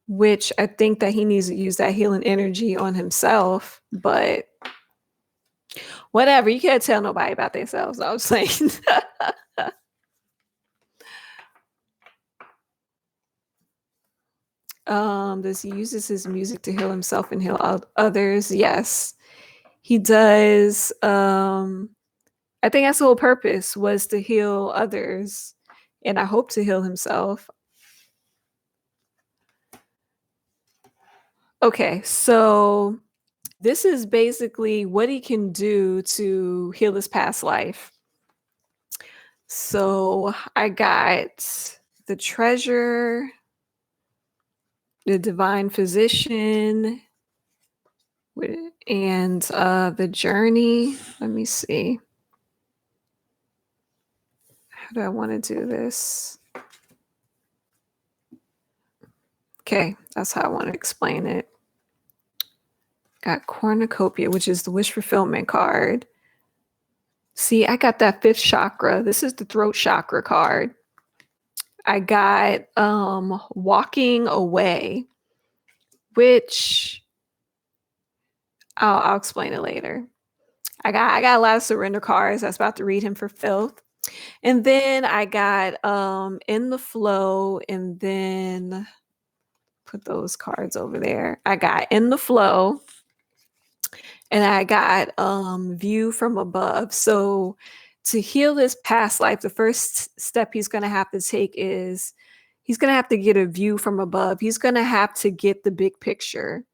which I think that he needs to use that healing energy on himself, but whatever. You can't tell nobody about themselves. I was saying. Does he uses his music to heal himself and heal others? Yes, he does. I think that's the whole purpose, was to heal others, and I hope to heal himself. Okay, so this is basically what he can do to heal his past life. So I got the treasure, the divine physician, and the journey. Let me see. How do I want to do this? Okay, that's how I want to explain it. Got cornucopia, which is the wish fulfillment card. See, I got that fifth chakra. This is the throat chakra card. I got walking away, which I'll explain it later. I got a lot of surrender cards. I was about to read him for filth. And then I got in the flow, and then put those cards over there. I got in the flow, and I got view from above. So to heal this past life, the first step he's going to have to take is he's going to have to get a view from above. He's going to have to get the big picture.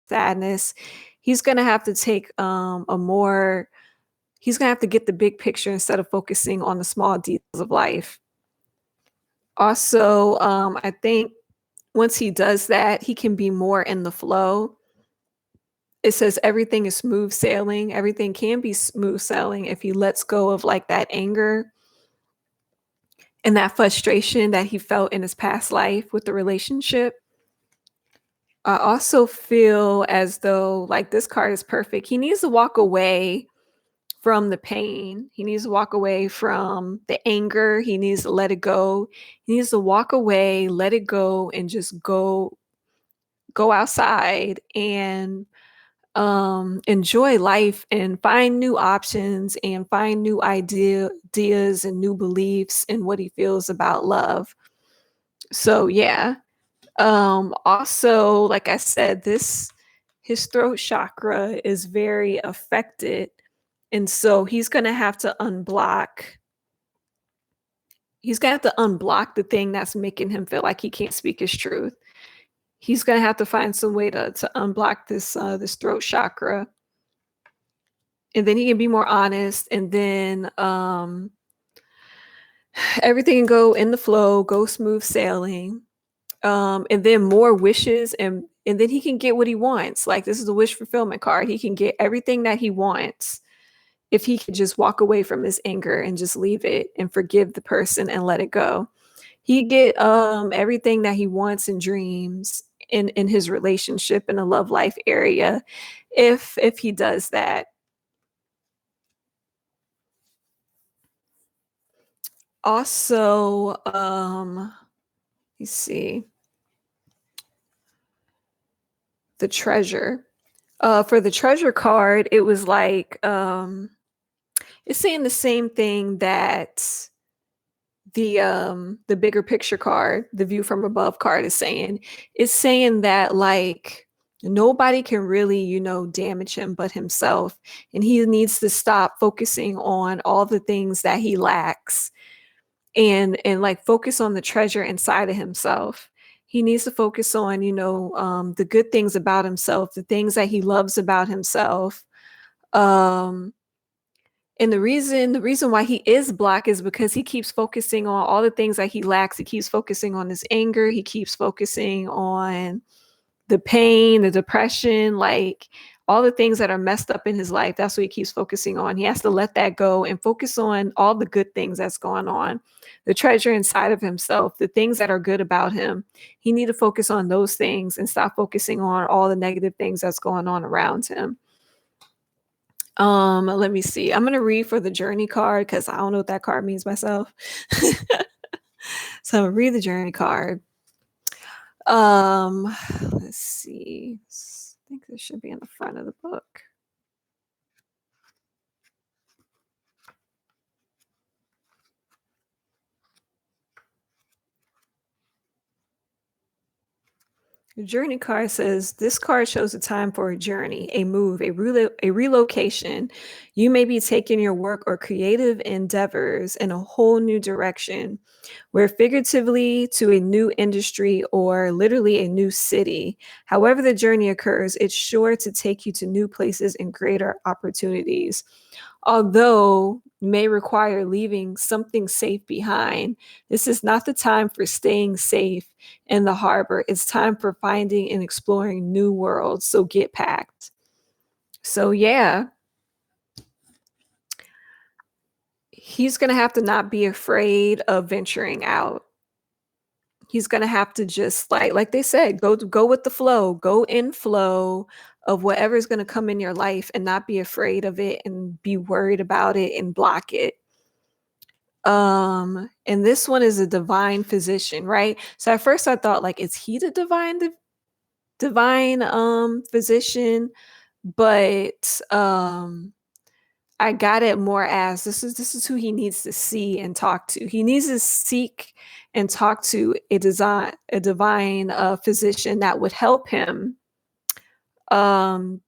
Sadness. He's going to have to take he's going to have to get the big picture instead of focusing on the small details of life. Also, I think once he does that, he can be more in the flow. It says everything is smooth sailing. Everything can be smooth sailing if he lets go of like that anger and that frustration that he felt in his past life with the relationship. I also feel as though like this card is perfect. He needs to walk away from the pain. He needs to walk away from the anger. He needs to let it go. He needs to walk away, let it go, and just go outside and enjoy life and find new options and find new ideas and new beliefs in what he feels about love. So yeah. Also, like I said, his throat chakra is very affected, and so he's going to have to unblock He's gonna have to unblock the thing that's making him feel like he can't speak his truth. He's gonna have to find some way to unblock this throat chakra, and then he can be more honest, and then everything can go in the flow, go smooth sailing. And then more wishes, and then he can get what he wants. Like, this is a wish fulfillment card. He can get everything that he wants if he could just walk away from his anger and just leave it and forgive the person and let it go. He get everything that he wants and dreams in his relationship in a love life area if he does that. Also, you see the treasure. For the treasure card, it was like it's saying the same thing that the bigger picture card, the view from above card is saying. It's saying that like nobody can really, damage him but himself. And he needs to stop focusing on all the things that he lacks and like focus on the treasure inside of himself. He needs to focus on, the good things about himself, the things that he loves about himself. Um, and the reason why he is black is because he keeps focusing on all the things that he lacks. He keeps focusing on his anger. He keeps focusing on the pain, the depression, like all the things that are messed up in his life. That's what he keeps focusing on. He has to let that go and focus on all the good things that's going on, the treasure inside of himself, the things that are good about him. He need to focus on those things and stop focusing on all the negative things that's going on around him. Let me see. I'm gonna read for the journey card because I don't know what that card means myself. So I'm gonna read the journey card. Let's see. I think this should be in the front of the book. The journey card says this card shows a time for a journey, a move, a relocation. You may be taking your work or creative endeavors in a whole new direction, where figuratively to a new industry or literally a new city. However, the journey occurs, it's sure to take you to new places and greater opportunities. Although may require leaving something safe behind, this is not the time for staying safe in the harbor. It's time for finding and exploring new worlds. So get packed. So, yeah, he's going to have to not be afraid of venturing out. He's going to have to just like they said, go with the flow, go in flow of whatever's going to come in your life and not be afraid of it and be worried about it and block it. And this one is a divine physician, right? So at first I thought like, is he the divine physician? But I got it more as this is who he needs to see and talk to. He needs to seek and talk to a divine physician that would help him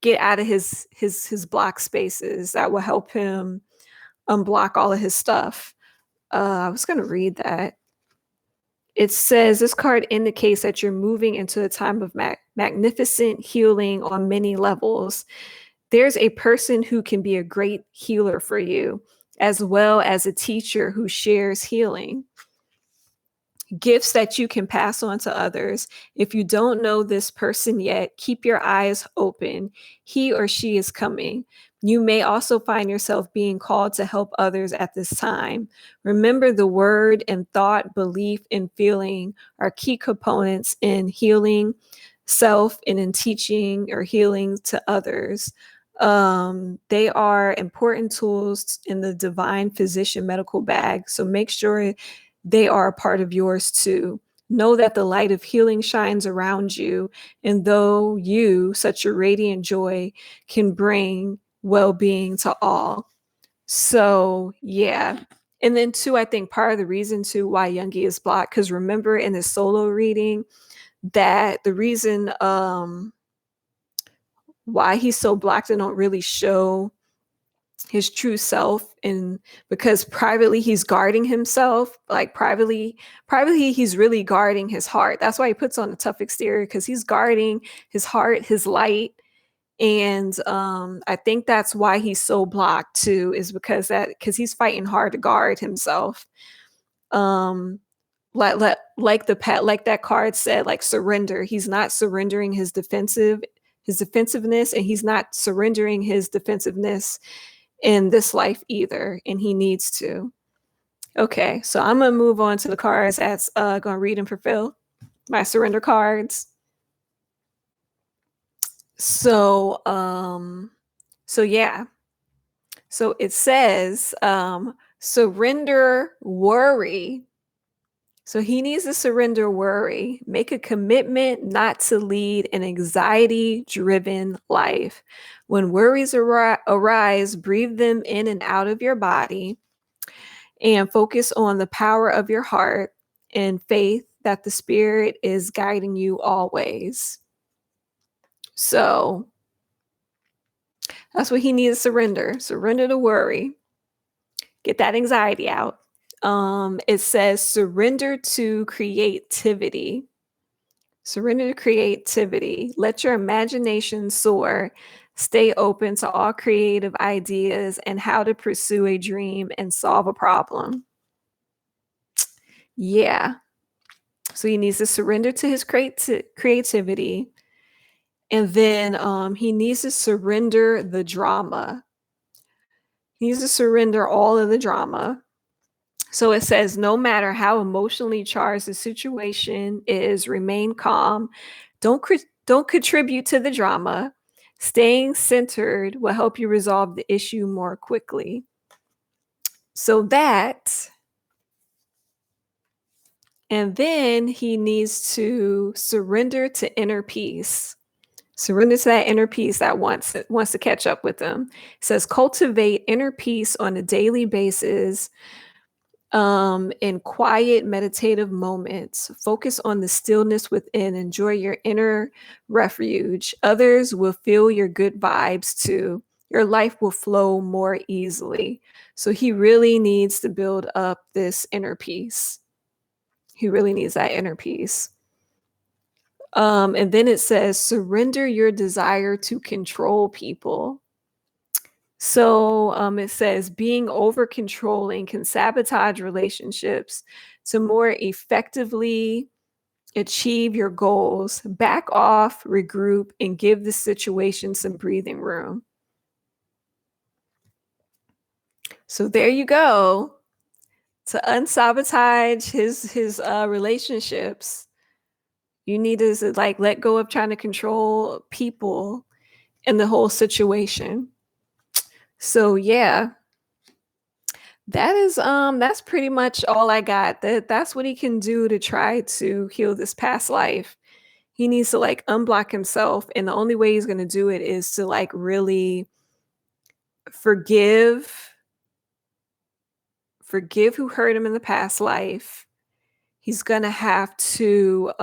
get out of his block spaces, that will help him unblock all of his stuff. I was going to read that. It says this card indicates that you're moving into a time of magnificent healing on many levels. There's a person who can be a great healer for you, as well as a teacher who shares healing. Gifts that you can pass on to others. If you don't know this person yet, keep your eyes open. He or she is coming. You may also find yourself being called to help others at this time. Remember, the word and thought, belief, and feeling are key components in healing self and in teaching or healing to others. They are important tools in the divine physician medical bag. So make sure they are a part of yours too. Know that the light of healing shines around you, and though you, such a radiant joy, can bring well-being to all. So yeah. And then too, I think part of the reason too why Yoongi is blocked, because remember in his solo reading that the reason why he's so blocked and don't really show his true self, and because privately he's guarding himself, like privately he's really guarding his heart. That's why he puts on a tough exterior, because he's guarding his heart, his light. And I think that's why he's so blocked too, is because he's fighting hard to guard himself. um like that card said, like surrender. He's not surrendering his defensiveness, and he's not surrendering his defensiveness in this life either, and he needs to. Okay, so I'm gonna move on to the cards that's gonna read and fulfill my surrender cards. So yeah. So it says surrender worry. So he needs to surrender worry, make a commitment not to lead an anxiety driven life. When worries arise, breathe them in and out of your body, and focus on the power of your heart and faith that the Spirit is guiding you always. So that's what he needs to surrender. Surrender to worry. Get that anxiety out. It says surrender to creativity. Surrender to creativity. Let your imagination soar. Stay open to all creative ideas and how to pursue a dream and solve a problem. Yeah. So he needs to surrender to his creativity. And then he needs to surrender the drama. He needs to surrender all of the drama. So it says, no matter how emotionally charged the situation is, remain calm. Don't contribute to the drama. Staying centered will help you resolve the issue more quickly. So that, and then he needs to surrender to inner peace. Surrender to that inner peace that wants to catch up with him. It says, cultivate inner peace on a daily basis. In quiet meditative moments, focus on the stillness within. Enjoy your inner refuge. Others will feel your good vibes too. Your life will flow more easily. So he really needs to build up this inner peace. He really needs that inner peace. And then it says, surrender your desire to control people. So it says being over controlling can sabotage relationships. To more effectively achieve your goals, back off, regroup, and give the situation some breathing room. So there you go. To unsabotage his relationships, you need to like let go of trying to control people and the whole situation. So yeah, that's pretty much all I got. That's what he can do to try to heal this past life. He needs to like unblock himself, and the only way he's going to do it is to like really forgive who hurt him in the past life. He's going to have to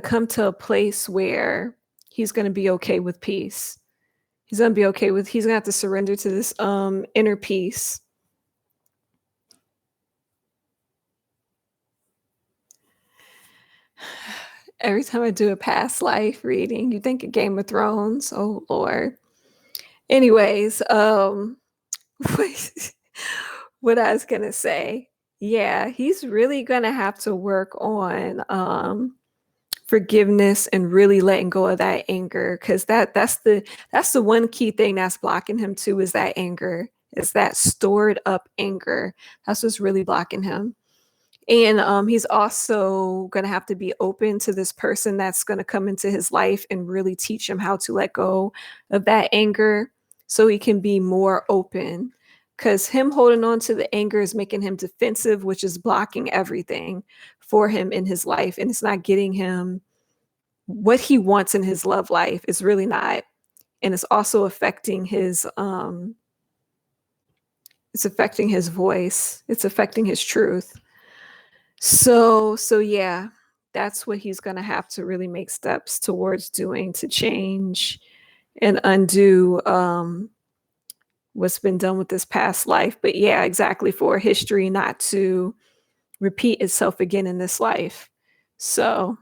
come to a place where he's going to be okay with peace. He's going to have to surrender to this inner peace. Every time I do a past life reading, you think of Game of Thrones. Oh Lord. Anyways, what I was gonna say. Yeah, he's really gonna have to work on forgiveness and really letting go of that anger, because that's the one key thing that's blocking him too, is that anger. Is that stored up anger. That's what's really blocking him. And he's also going to have to be open to this person that's going to come into his life and really teach him how to let go of that anger, so he can be more open. Because him holding on to the anger is making him defensive, which is blocking everything for him in his life. And it's not getting him what he wants in his love life. It's really not. And it's also affecting his voice. It's affecting his truth. So yeah, that's what he's going to have to really make steps towards doing to change and undo what's been done with this past life. But yeah, exactly, for history not to repeat itself again in this life. So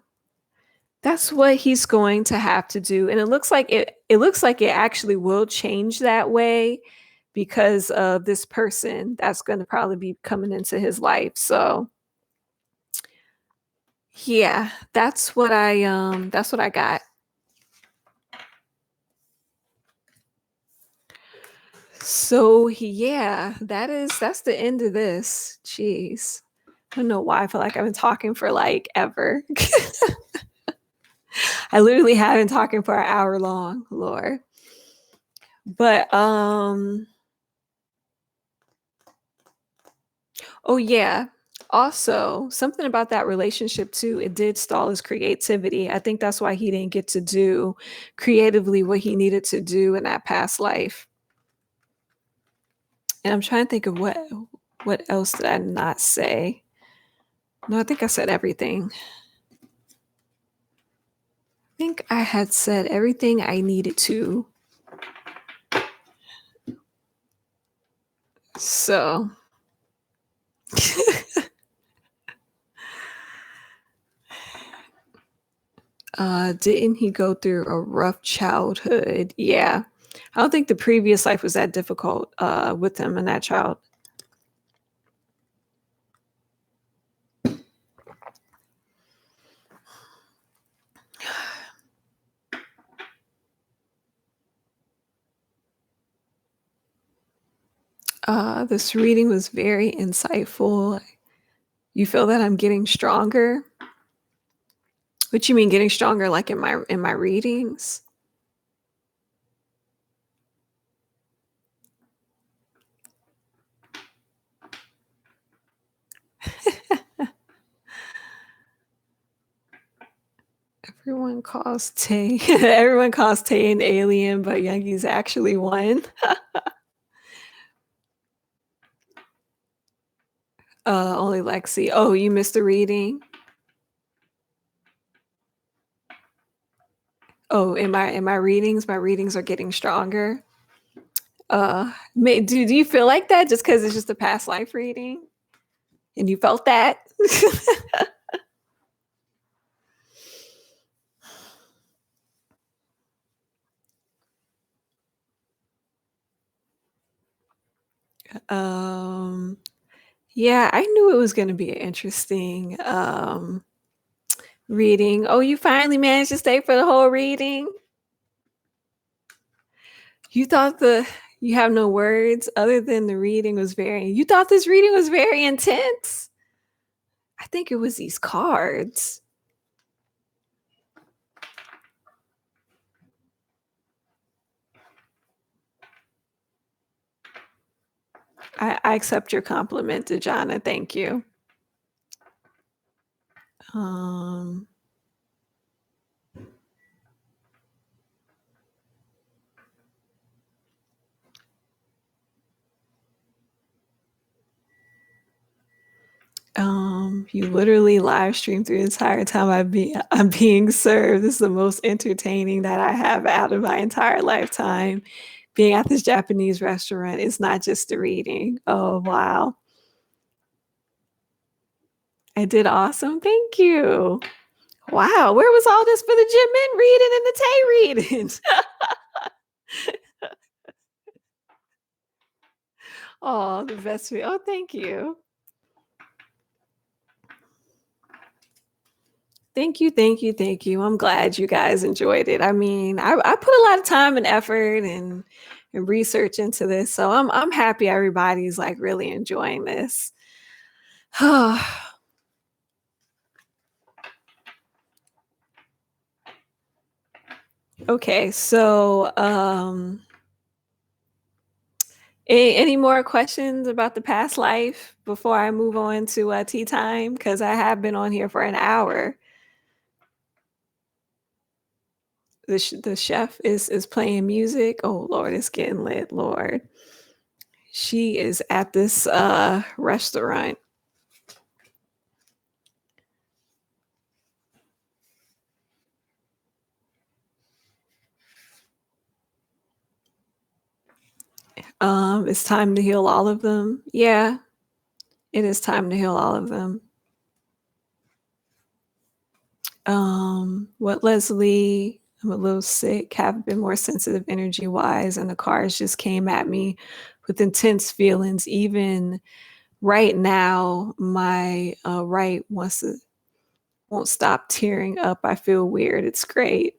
that's what he's going to have to do. And it looks like it actually will change that way because of this person that's going to probably be coming into his life. So yeah, that's what I got. So yeah, that's the end of this. Jeez. I don't know why I feel like I've been talking for like ever. I literally have been talking for an hour long, Lord. But oh yeah. Also, something about that relationship too, it did stall his creativity. I think that's why he didn't get to do creatively what he needed to do in that past life. And I'm trying to think of what else did I not say? No, I think I said everything. I think I had said everything I needed to. So didn't he go through a rough childhood? Yeah. I don't think the previous life was that difficult with him and that child. This reading was very insightful. You feel that I'm getting stronger? What you mean getting stronger like in my readings? Everyone calls Tay an alien, but Youngi's actually one. Only Lexi. Oh, you missed the reading? Oh, my readings are getting stronger. Do you feel like that just because it's just a past life reading? And you felt that? um yeah, I knew it was gonna be an interesting reading. Oh, you finally managed to stay for the whole reading? You thought the you have no words other than the reading was very you thought this reading was very intense? I think it was these cards. I accept your compliment, Dejana. Thank you. Um, you literally live stream through the entire time I'm being served. This is the most entertaining that I have out of my entire lifetime. Being at this Japanese restaurant is not just the reading. Oh wow. I did awesome. Thank you. Wow, where was all this for the Jimin reading and the Tay readings? Oh, the best. Oh, thank you. Thank you, thank you, thank you. I'm glad you guys enjoyed it. I mean, I put a lot of time and effort and research into this, so I'm happy everybody's like really enjoying this. Okay, so any more questions about the past life before I move on to tea time? Because I have been on here for an hour. The chef is playing music. Oh Lord, it's getting lit, Lord. She is at this restaurant. It's time to heal all of them. Yeah, it is time to heal all of them. What Leslie, I'm a little sick, have been more sensitive energy wise, and the cars just came at me with intense feelings. Even right now, my right won't stop tearing up. I feel weird. It's great.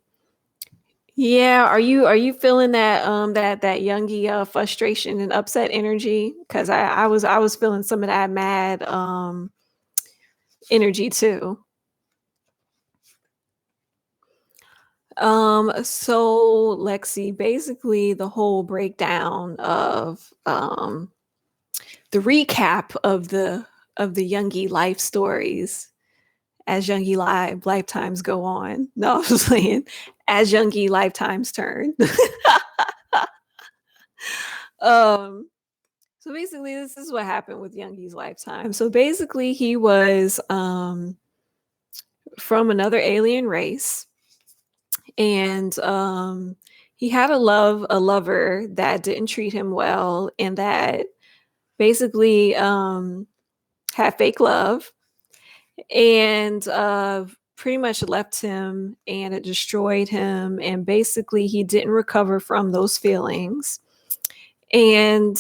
Yeah, are you feeling that that Youngie frustration and upset energy? Because I was feeling some of that mad energy too. So Lexi, basically the whole breakdown of the recap of the Youngie life stories as Youngie lifetimes go on. No, I was saying as Youngie lifetimes turn. um so basically this is what happened with Youngie's lifetime. So basically he was from another alien race, and he had a lover that didn't treat him well, and that basically had fake love, and pretty much left him, and it destroyed him, and basically he didn't recover from those feelings, and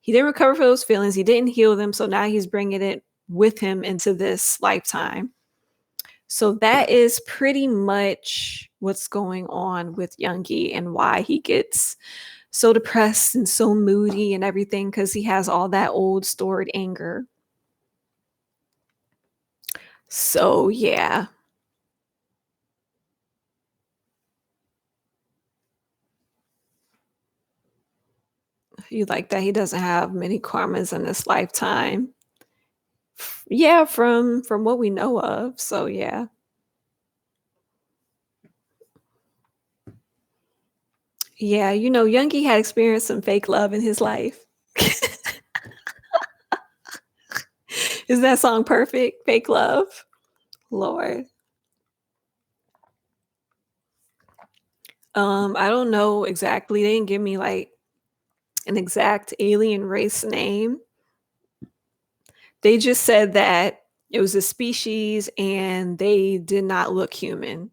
he didn't recover from those feelings, he didn't heal them, so now he's bringing it with him into this lifetime. So that is pretty much what's going on with Youngie and why he gets so depressed and so moody and everything, because he has all that old stored anger. So yeah, you like that he doesn't have many karmas in this lifetime. Yeah, from what we know of. So yeah. Yeah, Youngie had experienced some fake love in his life. Is that song perfect? Fake love. Lord. I don't know exactly. They didn't give me like an exact alien race name. They just said that it was a species and they did not look human.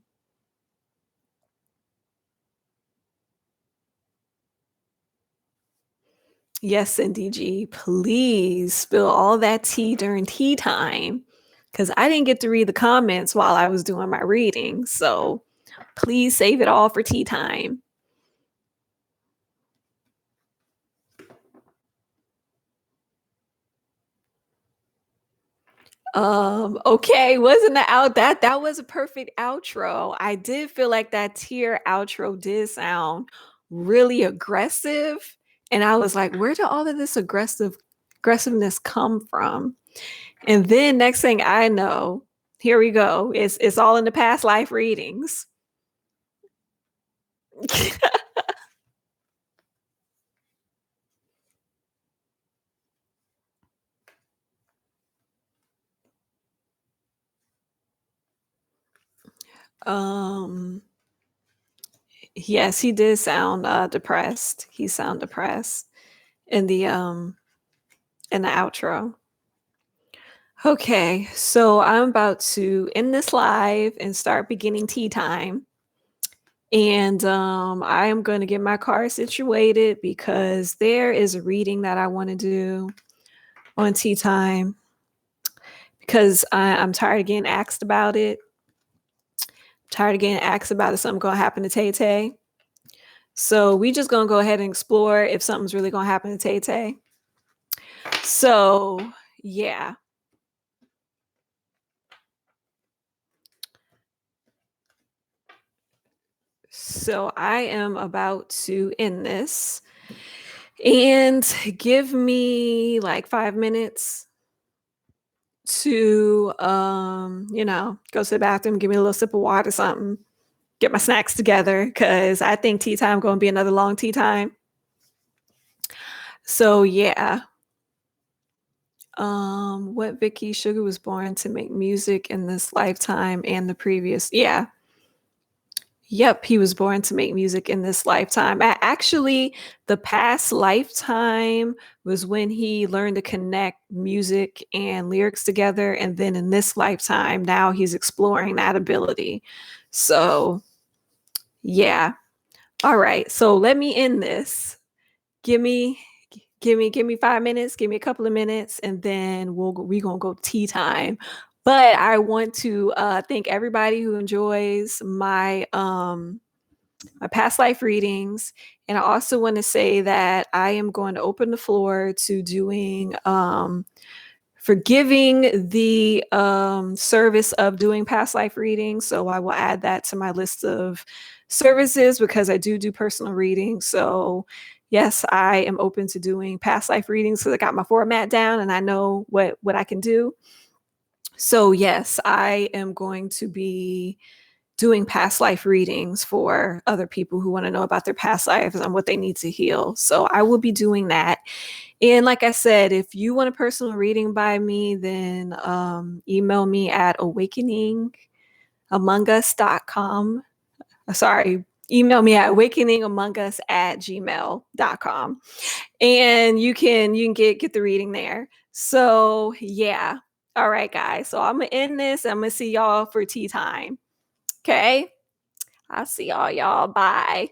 Yes, NDG, please spill all that tea during tea time, because I didn't get to read the comments while I was doing my reading. So please save it all for tea time. Okay, wasn't the out that was a perfect outro. I did feel like that tier outro did sound really aggressive, and I was like, where did all of this aggressiveness come from? And then next thing I know, here we go. It's all in the past life readings. um yes, he did sound depressed. He sound depressed in the outro. Okay, so I'm about to end this live and start beginning tea time. And I am going to get my car situated because there is a reading that I want to do on tea time, because I'm tired of getting asked about it. Tired of getting asked about if something going to happen to Tay Tay. So we just going to go ahead and explore if something's really going to happen to Tay Tay. So yeah. So I am about to end this, and give me like 5 minutes to go to the bathroom, give me a little sip of water, something, get my snacks together, because I think tea time going to be another long tea time. So yeah. What Vicky Sugar was born to make music in this lifetime and the previous. Yeah. Yep, he was born to make music in this lifetime. Actually, the past lifetime was when he learned to connect music and lyrics together. And then in this lifetime, now he's exploring that ability. So, yeah. All right. So let me end this. Give me give me 5 minutes, give me a couple of minutes, and then we gonna go tea time. But I want to thank everybody who enjoys my past life readings. And I also want to say that I am going to open the floor to doing forgiving the service of doing past life readings. So I will add that to my list of services because I do personal readings. So yes, I am open to doing past life readings because I got my format down and I know what I can do. So yes, I am going to be doing past life readings for other people who want to know about their past lives and what they need to heal. So I will be doing that. And like I said, if you want a personal reading by me, then email me at awakeningamongus.com. Sorry, email me at awakeningamongus@gmail.com. And you can get the reading there. So yeah. All right, guys. So I'm gonna end this. I'm gonna see y'all for tea time. Okay. I'll see y'all. Bye.